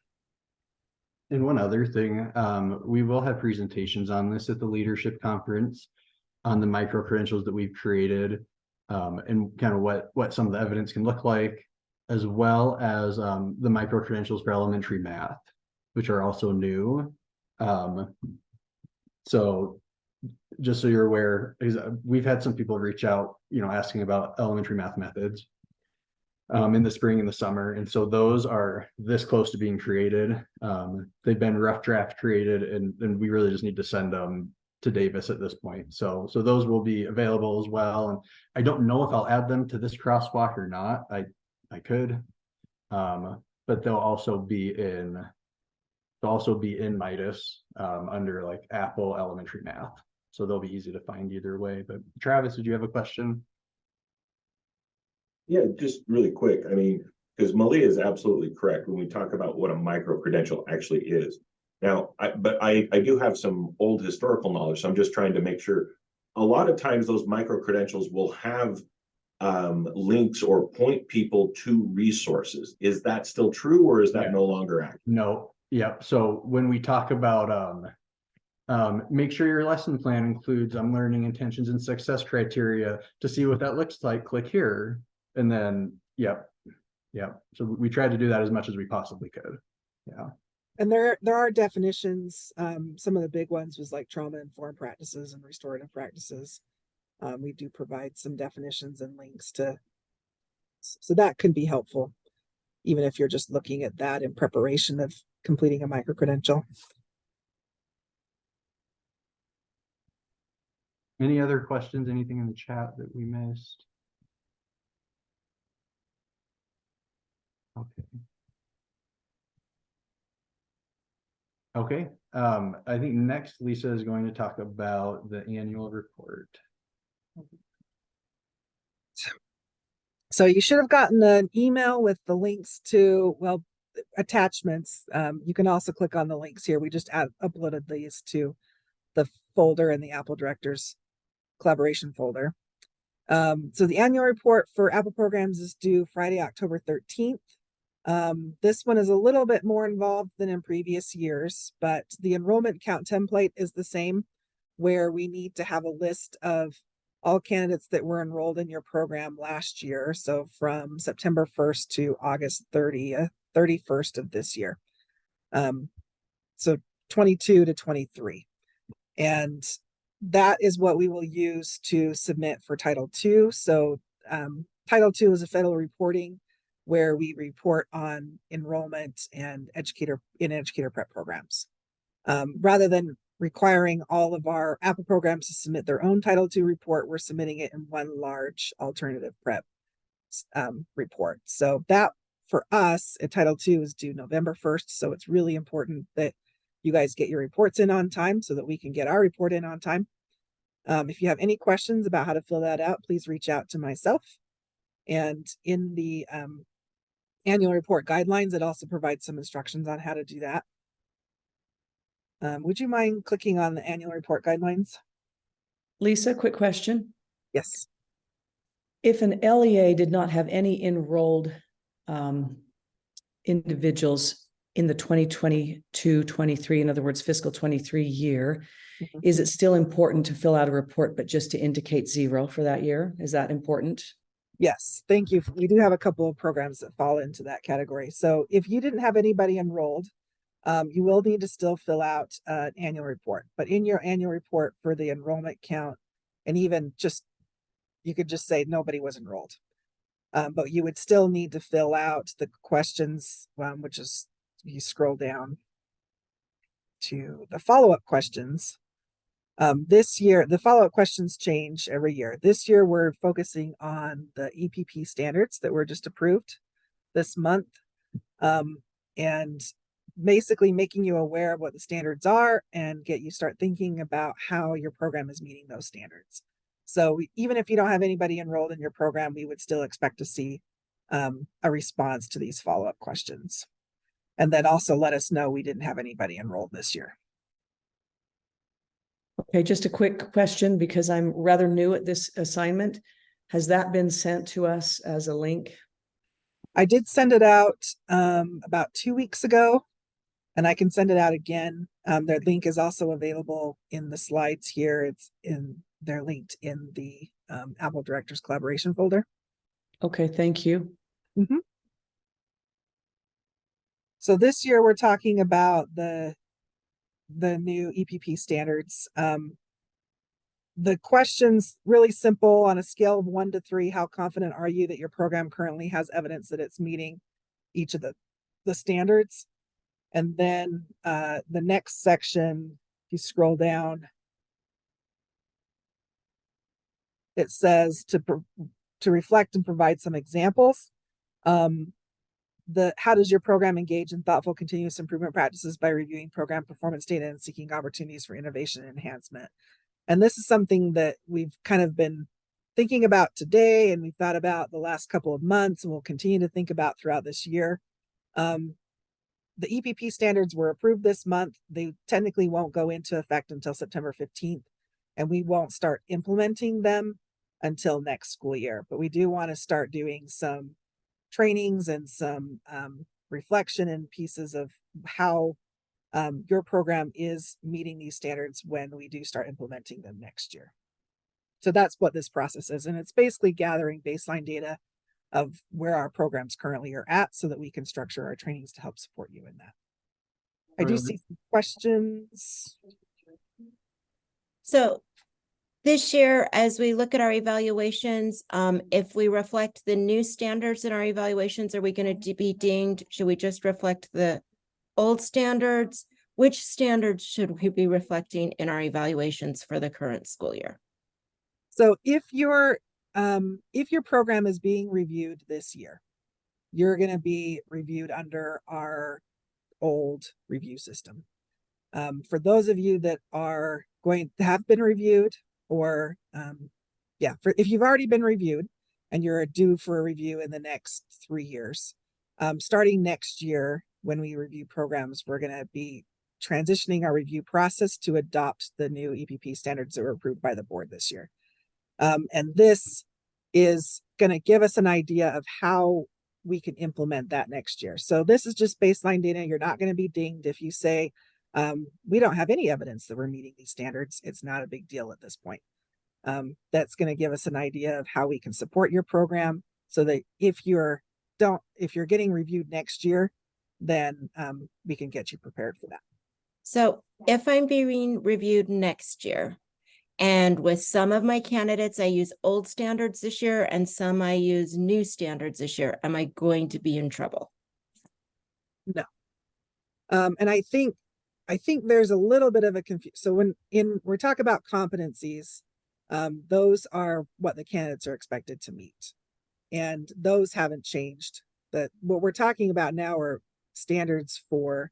And one other thing, we will have presentations on this at the leadership conference on the micro credentials that we've created, and kind of what some of the evidence can look like, as well as the micro credentials for elementary math, which are also new. So just so you're aware, we've had some people reach out, asking about elementary math methods in the spring and the summer. And so those are this close to being created. They've been rough draft created, and we really just need to send them to Davis at this point. So those will be available as well. And I don't know if I'll add them to this crosswalk or not. I could, but they'll also be in Midas under like Apple Elementary Math. So they'll be easy to find either way. But Travis, did you have a question? Yeah, just really quick. I mean, because Malia is absolutely correct when we talk about what a micro-credential actually is. Now, I do have some old historical knowledge, so I'm just trying to make sure. A lot of times those micro-credentials will have links or point people to resources. Is that still true, or is that no longer active? No. Yep. So when we talk about make sure your lesson plan includes learning intentions and success criteria. To see what that looks like, click here. And then, yep. So we tried to do that as much as we possibly could. Yeah. And there are definitions. Some of the big ones was like trauma-informed practices and restorative practices. We do provide some definitions and links so that could be helpful, even if you're just looking at that in preparation of completing a micro-credential. Any other questions? Anything in the chat that we missed? Okay. I think next Lisa is going to talk about the annual report. So you should have gotten an email with the links to, well, attachments. You can also click on the links here. We just uploaded these to the folder in the Apple Directors collaboration folder. So the annual report for Apple programs is due Friday, October 13th. This one is a little bit more involved than in previous years, but the enrollment count template is the same, where we need to have a list of all candidates that were enrolled in your program last year. So from September 1st to August 31st of this year. So 22 to 23. And that is what we will use to submit for Title II. So Title II is a federal reporting where we report on enrollment and educator prep programs. Rather than requiring all of our Apple programs to submit their own Title II report, we're submitting it in one large alternative prep report. So that for us at Title II is due November 1st. So it's really important that you guys get your reports in on time so that we can get our report in on time. If you have any questions about how to fill that out, please reach out to myself. And in the annual report guidelines, it also provides some instructions on how to do that. Would you mind clicking on the annual report guidelines? Lisa, quick question. Yes. If an LEA did not have any enrolled individuals in the 2022-23, in other words, fiscal 23 year, is it still important to fill out a report, but just to indicate 0 for that year? Is that important? Yes, thank you. We do have a couple of programs that fall into that category. So if you didn't have anybody enrolled, you will need to still fill out an annual report. But in your annual report for the enrollment count, and even just, you could just say nobody was enrolled. But you would still need to fill out the questions, which is, you scroll down to the follow-up questions. This year, the follow-up questions change every year. This year, we're focusing on the EPP standards that were just approved this month. And basically making you aware of what the standards are and get you start thinking about how your program is meeting those standards. So even if you don't have anybody enrolled in your program, we would still expect to see a response to these follow-up questions. And then also let us know we didn't have anybody enrolled this year. Okay, just a quick question because I'm rather new at this assignment. Has that been sent to us as a link? I did send it out about 2 weeks ago, and I can send it out again. Their link is also available in the slides here. They're linked in the Apple Directors Collaboration folder. Okay, thank you. So this year we're talking about the the new EPP standards. The question's really simple. On a scale of 1 to 3, how confident are you that your program currently has evidence that it's meeting each of the standards? And then the next section, if you scroll down, it says to reflect and provide some examples. How does your program engage in thoughtful continuous improvement practices by reviewing program performance data and seeking opportunities for innovation and enhancement? And this is something that we've kind of been thinking about today, and we've thought about the last couple of months, and we'll continue to think about throughout this year. The EPP standards were approved this month. They technically won't go into effect until September 15th, and we won't start implementing them until next school year. But we do want to start doing some trainings and some reflection and pieces of how your program is meeting these standards when we do start implementing them next year. So that's what this process is. And it's basically gathering baseline data of where our programs currently are at so that we can structure our trainings to help support you in that. I do see some questions. So this year, as we look at our evaluations, if we reflect the new standards in our evaluations, are we going to be deemed, should we just reflect the old standards? Which standards should we be reflecting in our evaluations for the current school year? So if your program is being reviewed this year, you're going to be reviewed under our old review system. For those of you that are going to have been reviewed, or if you've already been reviewed and you're due for a review in the next 3 years, starting next year, when we review programs, we're going to be transitioning our review process to adopt the new EPP standards that were approved by the board this year. And this is going to give us an idea of how we can implement that next year. So this is just baseline data. You're not going to be dinged if you say, we don't have any evidence that we're meeting these standards. It's not a big deal at this point. That's going to give us an idea of how we can support your program so that if you're getting reviewed next year, then we can get you prepared for that. So if I'm being reviewed next year, and with some of my candidates, I use old standards this year and some I use new standards this year, am I going to be in trouble? No. And I think there's a little bit of a confusion. So when we're talking about competencies, those are what the candidates are expected to meet. And those haven't changed. But what we're talking about now are standards for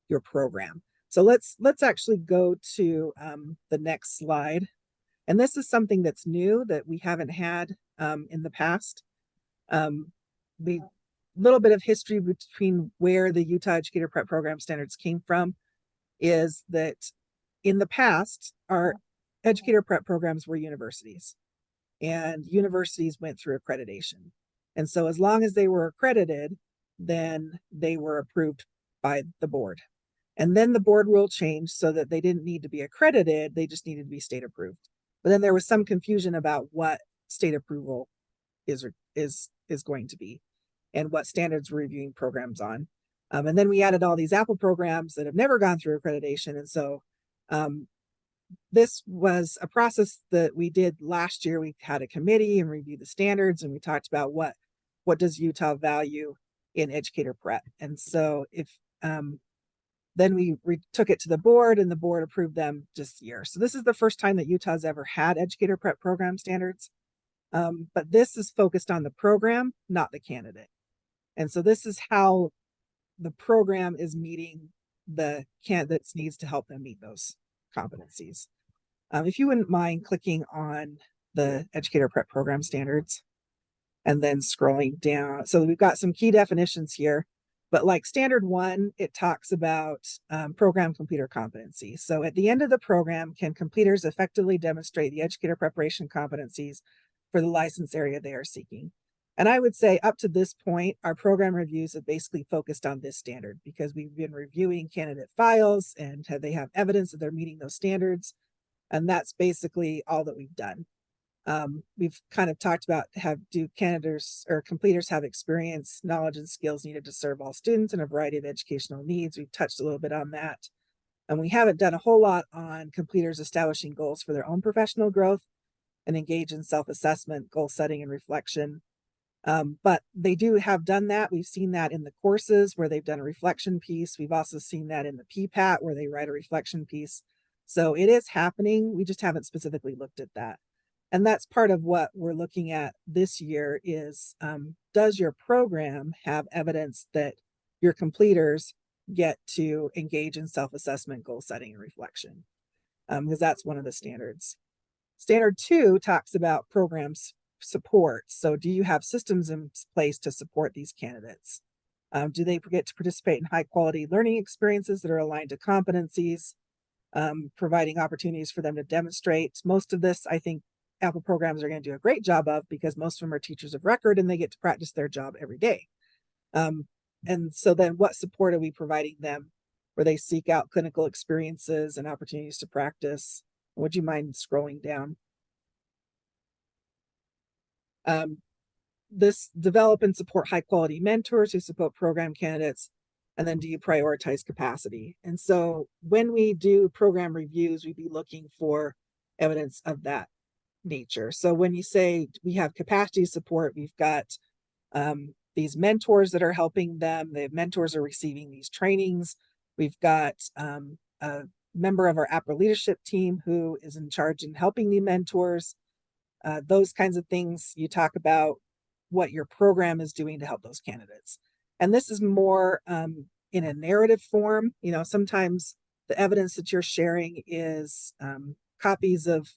your program. So let's actually go to the next slide. And this is something that's new that we haven't had in the past. Little bit of history between where the Utah Educator Prep Program standards came from is that in the past, our educator prep programs were universities, and universities went through accreditation. And so as long as they were accredited, then they were approved by the board. And then the board rule changed so that they didn't need to be accredited, they just needed to be state approved. But then there was some confusion about what state approval is going to be and what standards we're reviewing programs on. And then we added all these APPEL programs that have never gone through accreditation. And so this was a process that we did last year. We had a committee and reviewed the standards, and we talked about what does Utah value in educator prep. And so then we took it to the board, and the board approved them this year. So this is the first time that Utah's ever had educator prep program standards. But this is focused on the program, not the candidate. And so this is how the program is meeting the candidate's needs to help them meet those competencies. If you wouldn't mind clicking on the educator prep program standards and then scrolling down. So we've got some key definitions here. But like standard 1, it talks about program completer competency. So at the end of the program, can completers effectively demonstrate the educator preparation competencies for the license area they are seeking? And I would say up to this point, our program reviews have basically focused on this standard because we've been reviewing candidate files and they have evidence that they're meeting those standards. And that's basically all that we've done. We've kind of talked about do candidates or completers have experience, knowledge, and skills needed to serve all students in a variety of educational needs. We've touched a little bit on that. And we haven't done a whole lot on completers establishing goals for their own professional growth and engage in self-assessment, goal setting, and reflection. But they do have done that. We've seen that in the courses where they've done a reflection piece. We've also seen that in the PPAT where they write a reflection piece. So it is happening. We just haven't specifically looked at that. And that's part of what we're looking at this year is, does your program have evidence that your completers get to engage in self-assessment, goal setting, and reflection? Because that's one of the standards. Standard 2 talks about programs support. So do you have systems in place to support these candidates? Do they get to participate in high quality learning experiences that are aligned to competencies, providing opportunities for them to demonstrate? Most of this, I think, Apple programs are going to do a great job of because most of them are teachers of record and they get to practice their job every day. And so then what support are we providing them where they seek out clinical experiences and opportunities to practice? Would you mind scrolling down? This develop and support high quality mentors who support program candidates. And then do you prioritize capacity? And so when we do program reviews, we'd be looking for evidence of that nature. So when you say we have capacity support, we've got these mentors that are helping them. The mentors are receiving these trainings. We've got a member of our APPEL leadership team who is in charge in helping the mentors. Those kinds of things. You talk about what your program is doing to help those candidates. And this is more in a narrative form. You know, sometimes the evidence that you're sharing is copies of,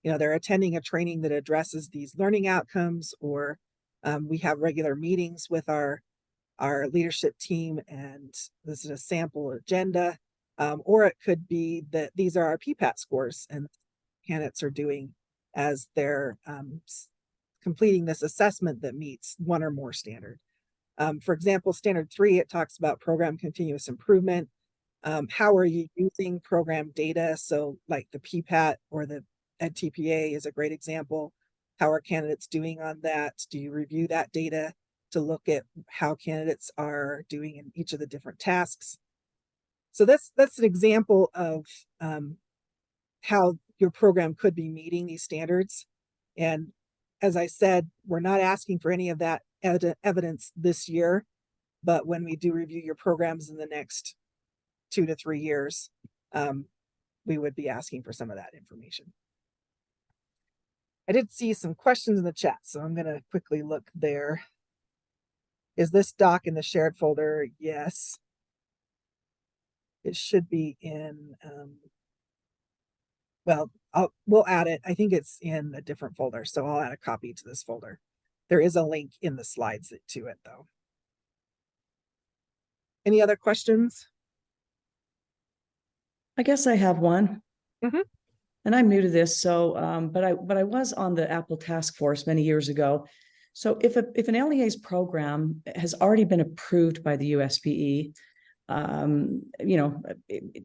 you know, they're attending a training that addresses these learning outcomes, or we have regular meetings with our leadership team, and this is a sample agenda. Or it could be that these are our PPAT scores and candidates are doing as they're completing this assessment that meets one or more standard. For example, standard 3, it talks about program continuous improvement. How are you using program data? So like the PPAT or the EdTPA is a great example. How are candidates doing on that? Do you review that data to look at how candidates are doing in each of the different tasks? So that's an example of how your program could be meeting these standards. And as I said, we're not asking for any of that evidence this year, but when we do review your programs in the next 2 to 3 years, we would be asking for some of that information. I did see some questions in the chat, so I'm going to quickly look there. Is this doc in the shared folder? Yes. It should be in, well, we'll add it. I think it's in a different folder, so I'll add a copy to this folder. There is a link in the slides to it, though. Any other questions? I guess I have one. Mm-hmm. And I'm new to this, so but I was on the Apple task force many years ago. So if an LEA's program has already been approved by the USPE, you know,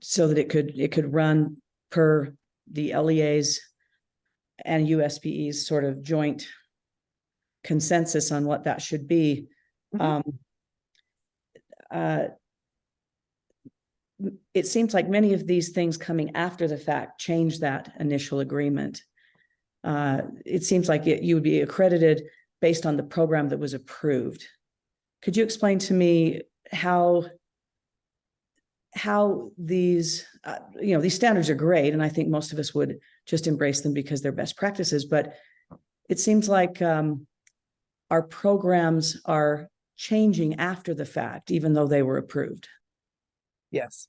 so that it could run per the LEA's and USPE's sort of joint consensus on what that should be. Mm-hmm. It seems like many of these things coming after the fact change that initial agreement. It seems like you would be accredited based on the program that was approved. Could you explain to me how these, you know, these standards are great, and I think most of us would just embrace them because they're best practices, but it seems like our programs are changing after the fact, even though they were approved. Yes.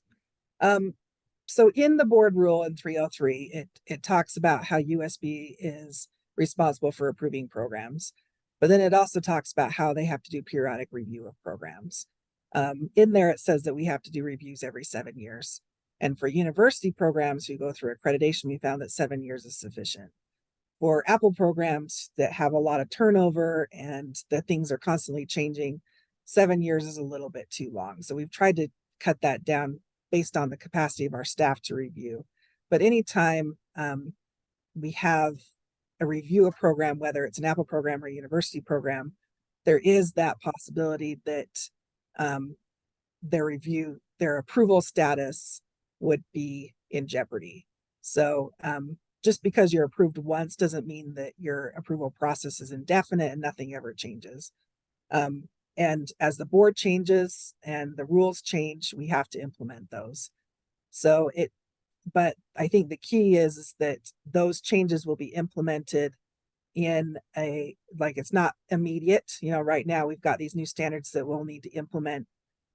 So in the board rule in 303, it talks about how USB is responsible for approving programs, but then it also talks about how they have to do periodic review of programs. In there, it says that we have to do reviews every 7 years. And for university programs who go through accreditation, we found that 7 years is sufficient. For Apple programs that have a lot of turnover and that things are constantly changing, 7 years is a little bit too long. So we've tried to cut that down based on the capacity of our staff to review. But anytime we have a review of program, whether it's an Apple program or a university program, there is that possibility that their approval status would be in jeopardy. So just because you're approved once doesn't mean that your approval process is indefinite and nothing ever changes. And as the board changes and the rules change, we have to implement those. So but I think the key is that those changes will be implemented in like, it's not immediate. Right now we've got these new standards that we'll need to implement,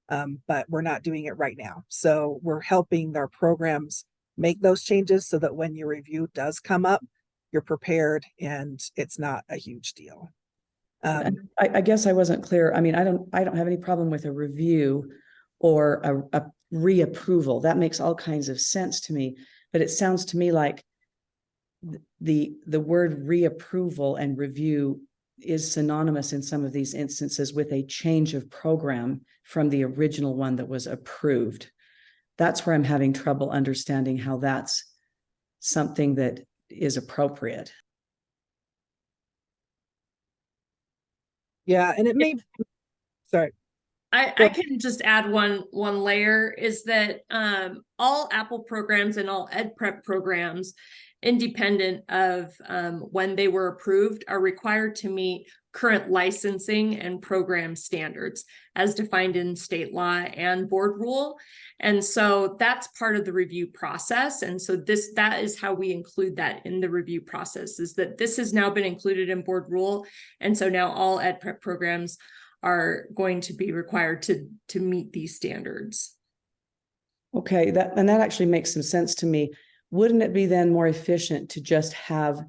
but we're not doing it right now. So we're helping our programs make those changes so that when your review does come up, you're prepared and it's not a huge deal. I guess I wasn't clear. I mean, I don't have any problem with a review or a reapproval. That makes all kinds of sense to me, but it sounds to me like the word reapproval and review is synonymous in some of these instances with a change of program from the original one that was approved. That's where I'm having trouble understanding how that's something that is appropriate. Yeah, and it may, sorry. I can just add one layer, is that all APPEL programs and all ed prep programs, independent of when they were approved, are required to meet current licensing and program standards as defined in state law and board rule. And so that's part of the review process. And so that is how we include that in the review process, is that this has now been included in board rule. And so now all ed prep programs are going to be required to meet these standards. Okay, that actually makes some sense to me. Wouldn't it be then more efficient to just have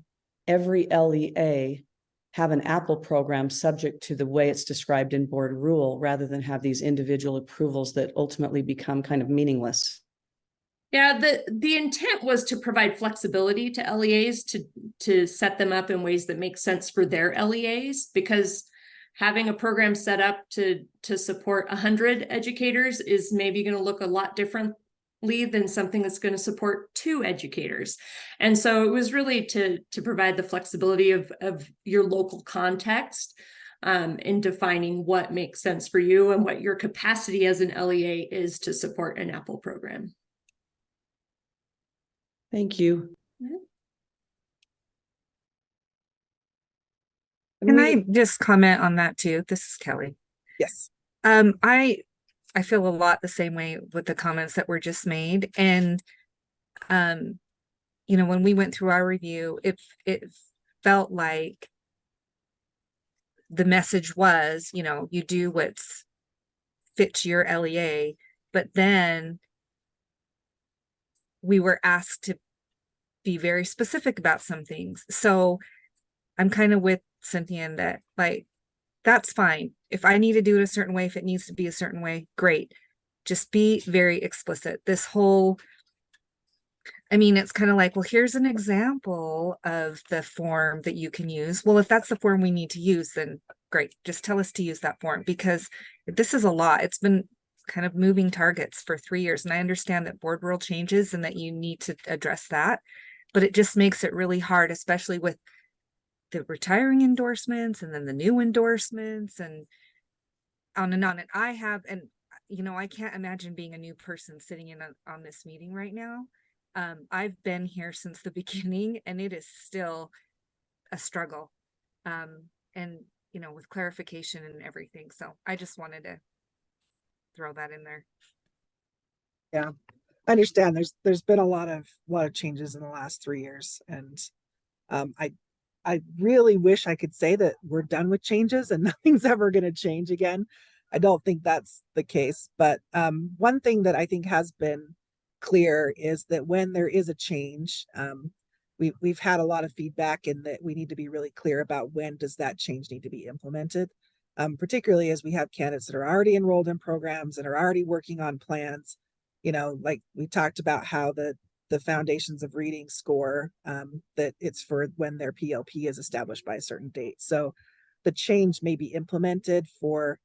every LEA have an APPEL program subject to the way it's described in board rule, rather than have these individual approvals that ultimately become kind of meaningless? Yeah, the intent was to provide flexibility to LEAs to set them up in ways that make sense for their LEAs, because having a program set up to support 100 educators is maybe going to look a lot differently than something that's going to support 2 educators. And so it was really to provide the flexibility of your local context in defining what makes sense for you and what your capacity as an LEA is to support an APPEL program. Thank you. Can I just comment on that too? This is Kelly. Yes. I feel a lot the same way with the comments that were just made. And when we went through our review, it felt like the message was, you do what's fit to your LEA, but then we were asked to be very specific about some things. So I'm kind of with Cynthia in that, like, that's fine. If I need to do it a certain way, if it needs to be a certain way, great. Just be very explicit. This whole, it's kind of like, well, here's an example of the form that you can use. Well, if that's the form we need to use, then great. Just tell us to use that form, because this is a lot. It's been kind of moving targets for 3 years. And I understand that board rule changes and that you need to address that, but it just makes it really hard, especially with the retiring endorsements and then the new endorsements and on and on. And I can't imagine being a new person sitting in on this meeting right now. I've been here since the beginning and it is still a struggle. And with clarification and everything. So I just wanted to throw that in there. Yeah, I understand. There's been a lot of changes in the last 3 years. And I really wish I could say that we're done with changes and nothing's ever going to change again. I don't think that's the case. But one thing that I think has been clear is that when there is a change, we've had a lot of feedback in that we need to be really clear about when does that change need to be implemented, particularly as we have candidates that are already enrolled in programs and are already working on plans. Like we talked about how the Foundations of Reading score, that it's for when their PLP is established by a certain date. So the change may be implemented for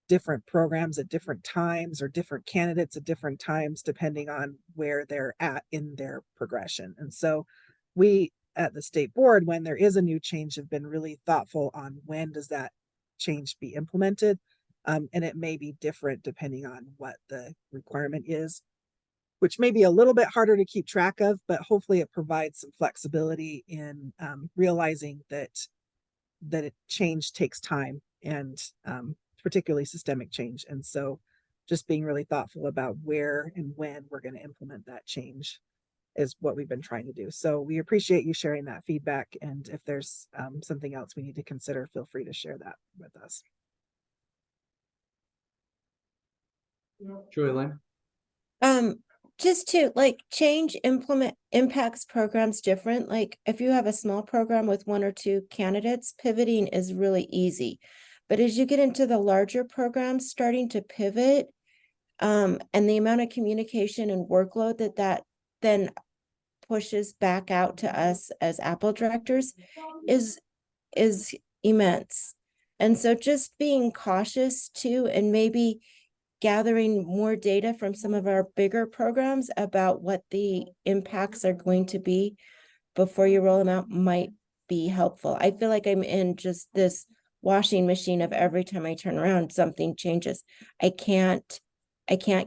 different programs at different times or different candidates at different times, depending on where they're at in their progression. And so we at the state board, when there is a new change, have been really thoughtful on when does that change be implemented. And it may be different depending on what the requirement is. which may be a little bit harder to keep track of, but hopefully it provides some flexibility in realizing that change takes time, and particularly systemic change. And so just being really thoughtful about where and when we're going to implement that change is what we've been trying to do. So we appreciate you sharing that feedback. And if there's something else we need to consider, feel free to share that with us. Joylyn? Just to change impacts programs different. Like if you have a small program with 1 or 2 candidates, pivoting is really easy. But as you get into the larger programs, starting to pivot, and the amount of communication and workload that then pushes back out to us as APPEL directors is immense. And so just being cautious too, and maybe gathering more data from some of our bigger programs about what the impacts are going to be before you roll them out might be helpful. I feel like I'm in just this washing machine of every time I turn around, something changes. I can't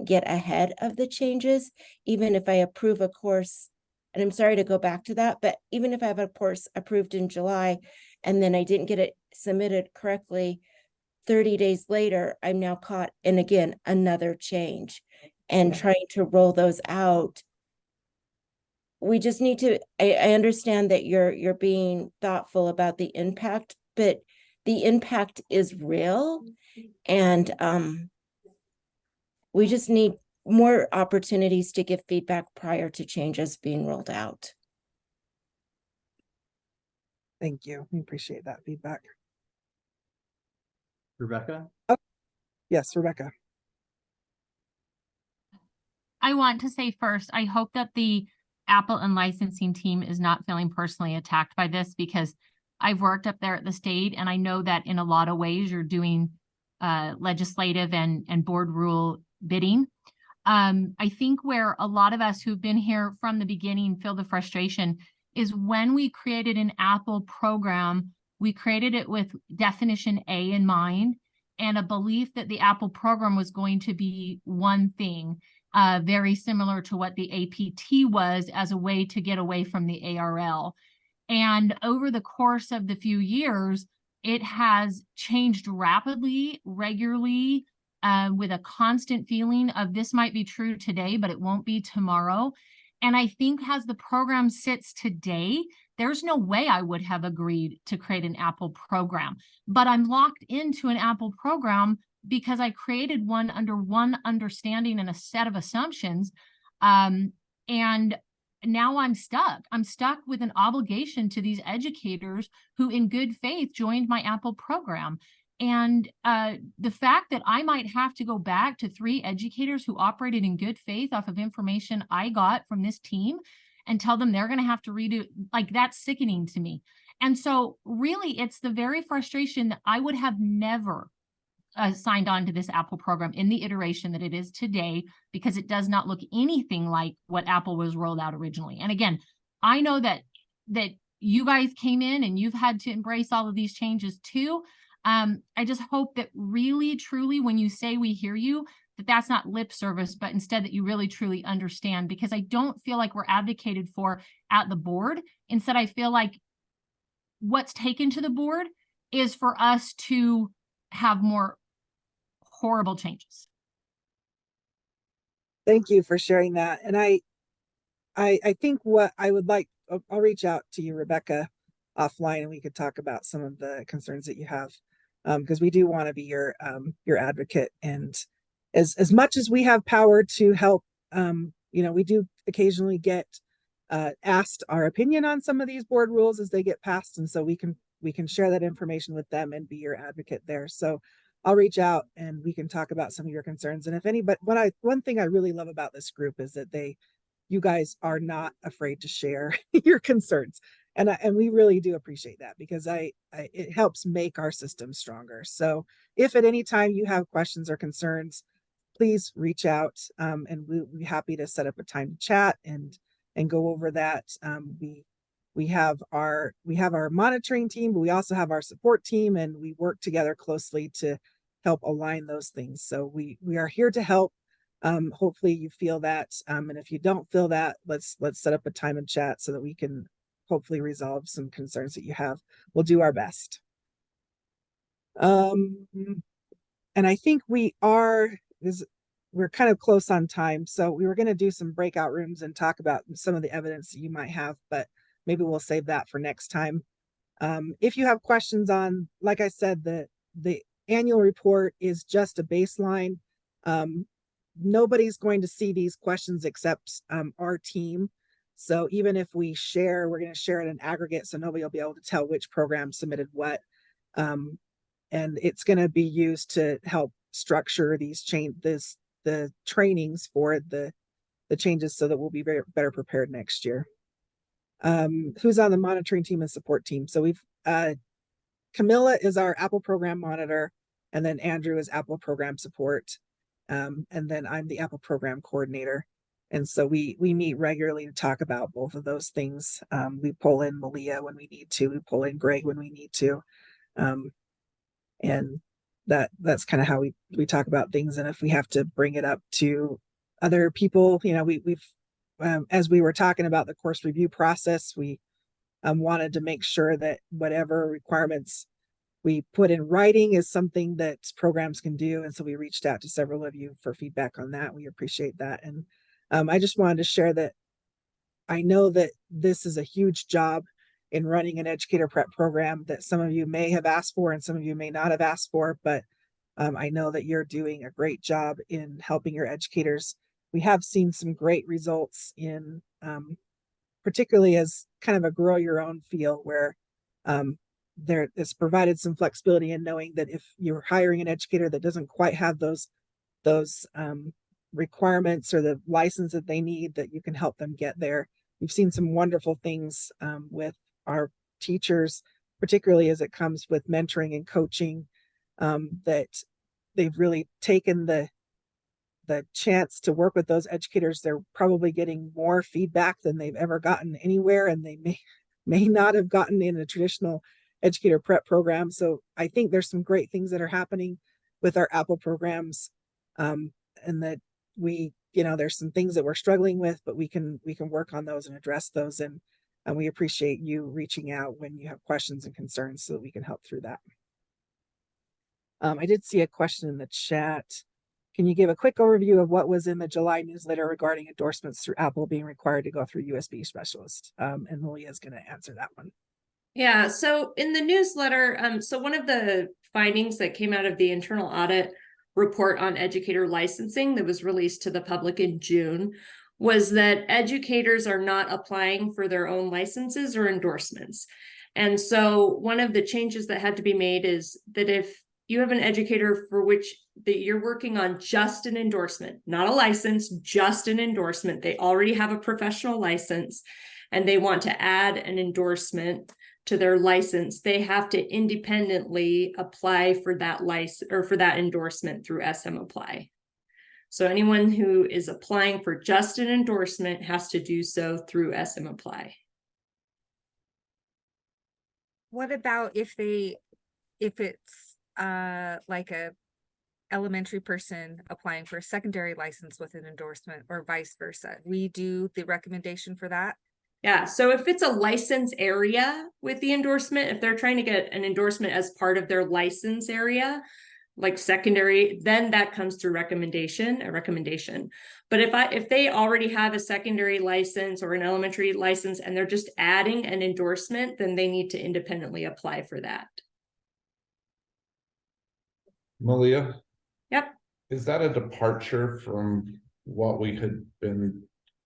get ahead of the changes, even if I approve a course. And I'm sorry to go back to that, but even if I have a course approved in July and then I didn't get it submitted correctly, 30 days later, I'm now caught in, again, another change and trying to roll those out. We just need to, I understand that you're being thoughtful about the impact, but the impact is real. And we just need more opportunities to give feedback prior to changes being rolled out. Thank you. We appreciate that feedback. Rebecca? Oh, yes, Rebecca. I want to say first, I hope that the APPEL and licensing team is not feeling personally attacked by this, because I've worked up there at the state and I know that in a lot of ways you're doing legislative and board rule bidding. I think where a lot of us who've been here from the beginning feel the frustration is when we created an APPEL program, we created it with definition A in mind and a belief that the APPEL program was going to be one thing, very similar to what the APT was as a way to get away from the ARL. And over the course of the few years, it has changed rapidly, regularly, with a constant feeling of this might be true today, but it won't be tomorrow. And I think as the program sits today, there's no way I would have agreed to create an APPEL program, but I'm locked into an APPEL program because I created one under one understanding and a set of assumptions. And now I'm stuck. I'm stuck with an obligation to these educators who in good faith joined my APPEL program. And the fact that I might have to go back to 3 educators who operated in good faith off of information I got from this team and tell them they're going to have to redo, like, that's sickening to me. And so really, it's the very frustration that I would have never signed on to this APPEL program in the iteration that it is today, because it does not look anything like what APPEL was rolled out originally. And again, I know that you guys came in and you've had to embrace all of these changes too. I just hope that really, truly, when you say we hear you, that's not lip service, but instead that you really, truly understand, because I don't feel like we're advocated for at the board. Instead, I feel like what's taken to the board is for us to have more horrible changes. Thank you for sharing that. And I think what I would like, I'll reach out to you, Rebecca, offline, and we could talk about some of the concerns that you have, because we do want to be your advocate. And as much as we have power to help, we do occasionally get asked our opinion on some of these board rules as they get passed, and so we can share that information with them and be your advocate there. So I'll reach out and we can talk about some of your concerns. And if anybody, one thing I really love about this group is that you guys are not afraid to share your concerns. And we really do appreciate that, because it helps make our system stronger. So if at any time you have questions or concerns, please reach out, and we'll be happy to set up a time to chat and go over that. We have our monitoring team, but we also have our support team, and we work together closely to help align those things. So we are here to help. Hopefully you feel that. And if you don't feel that, let's set up a time and chat so that we can hopefully resolve some concerns that you have. We'll do our best. And I think we're kind of close on time. So we were going to do some breakout rooms and talk about some of the evidence that you might have, but maybe we'll save that for next time. If you have questions on, like I said, the annual report is just a baseline. Nobody's going to see these questions except our team. So even if we share, we're going to share it in aggregate, so nobody will be able to tell which program submitted what. And it's going to be used to help structure the trainings for the changes so that we'll be better prepared next year. Who's on the monitoring team and support team? So we've Camilla is our Apple program monitor, and then Andrew is Apple program support. And then I'm the Apple program coordinator. And so we meet regularly to talk about both of those things. We pull in Malia when we need to, we pull in Greg when we need to. And that's kind of how we talk about things. And if we have to bring it up to other people, you know, we've as we were talking about the course review process, we wanted to make sure that whatever requirements we put in writing is something that programs can do. And so we reached out to several of you for feedback on that. We appreciate that. And I just wanted to share that I know that this is a huge job in running an educator prep program that some of you may have asked for and some of you may not have asked for, but I know that you're doing a great job in helping your educators. We have seen some great results in particularly as kind of a grow your own feel where there is provided some flexibility in knowing that if you're hiring an educator that doesn't quite have those requirements or the license that they need, that you can help them get there. We've seen some wonderful things with our teachers, particularly as it comes with mentoring and coaching, that they've really taken the chance to work with those educators. They're probably getting more feedback than they've ever gotten anywhere, and they may not have gotten in a traditional educator prep program. So I think there's some great things that are happening with our Apple programs, and that there's some things that we're struggling with, but we can work on those and address those. And we appreciate you reaching out when you have questions and concerns so that we can help through that. I did see a question in the chat. Can you give a quick overview of what was in the July newsletter regarding endorsements through Apple being required to go through USB specialist? And Malia is going to answer that one. Yeah, so in the newsletter, so one of the findings that came out of the internal audit report on educator licensing that was released to the public in June was that educators are not applying for their own licenses or endorsements. And so one of the changes that had to be made is that if you have an educator for which that you're working on just an endorsement, not a license, just an endorsement, they already have a professional license and they want to add an endorsement to their license, they have to independently apply for that license or for that endorsement through SM Apply. So anyone who is applying for just an endorsement has to do so through SM Apply. What about if it's like a elementary person applying for a secondary license with an endorsement or vice versa? We do the recommendation for that. Yeah, so if it's a license area with the endorsement, if they're trying to get an endorsement as part of their license area, like secondary, then that comes through a recommendation. But if they already have a secondary license or an elementary license and they're just adding an endorsement, then they need to independently apply for that. Malia? Yep. Is that a departure from what we had been?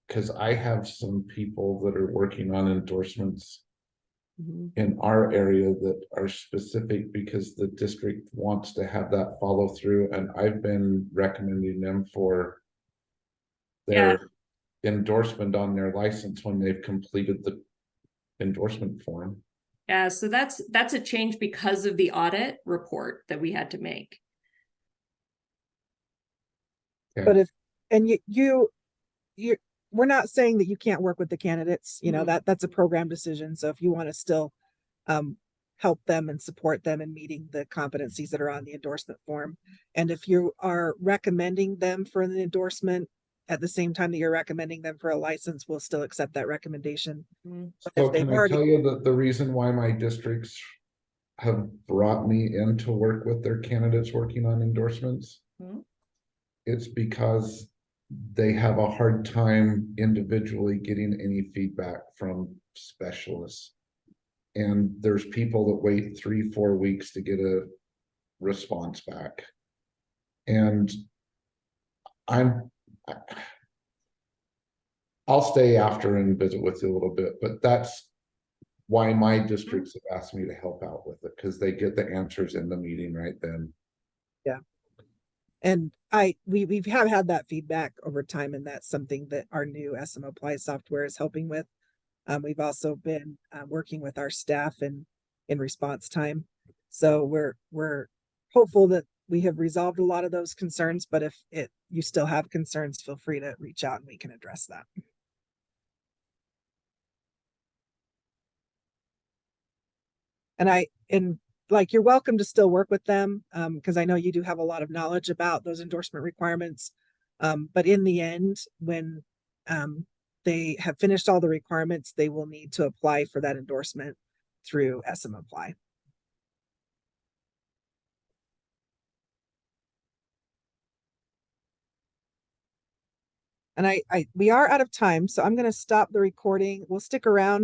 Because I have some people that are working on endorsements in our area that are specific because the district wants to have that follow through, and I've been recommending them for their endorsement on their license when they've completed the endorsement form. Yeah, so that's a change because of the audit report that we had to make. Okay. But if we're not saying that you can't work with the candidates, you know, that's a program decision. So if you want to still help them and support them in meeting the competencies that are on the endorsement form. And if you are recommending them for an endorsement at the same time that you're recommending them for a license, we'll still accept that recommendation. But So if they've can I already, tell you that the reason why my districts have brought me in to work with their candidates working on endorsements? It's because they have a hard time individually getting any feedback from specialists. And there's people that wait 3-4 weeks to get a response back. And I'll stay after and visit with you a little bit, but that's why my districts have asked me to help out with it, because they get the answers in the meeting right then. yeah. And we have had that feedback over time, and that's something that our new SM Apply software is helping with. We've also been working with our staff in response time. So we're hopeful that we have resolved a lot of those concerns, but if you still have concerns, feel free to reach out and we can address that. And like, you're welcome to still work with them, because I know you do have a lot of knowledge about those endorsement requirements. But in the end, when they have finished all the requirements, they will need to apply for that endorsement through SM Apply. And we are out of time, so I'm going to stop the recording. We'll stick around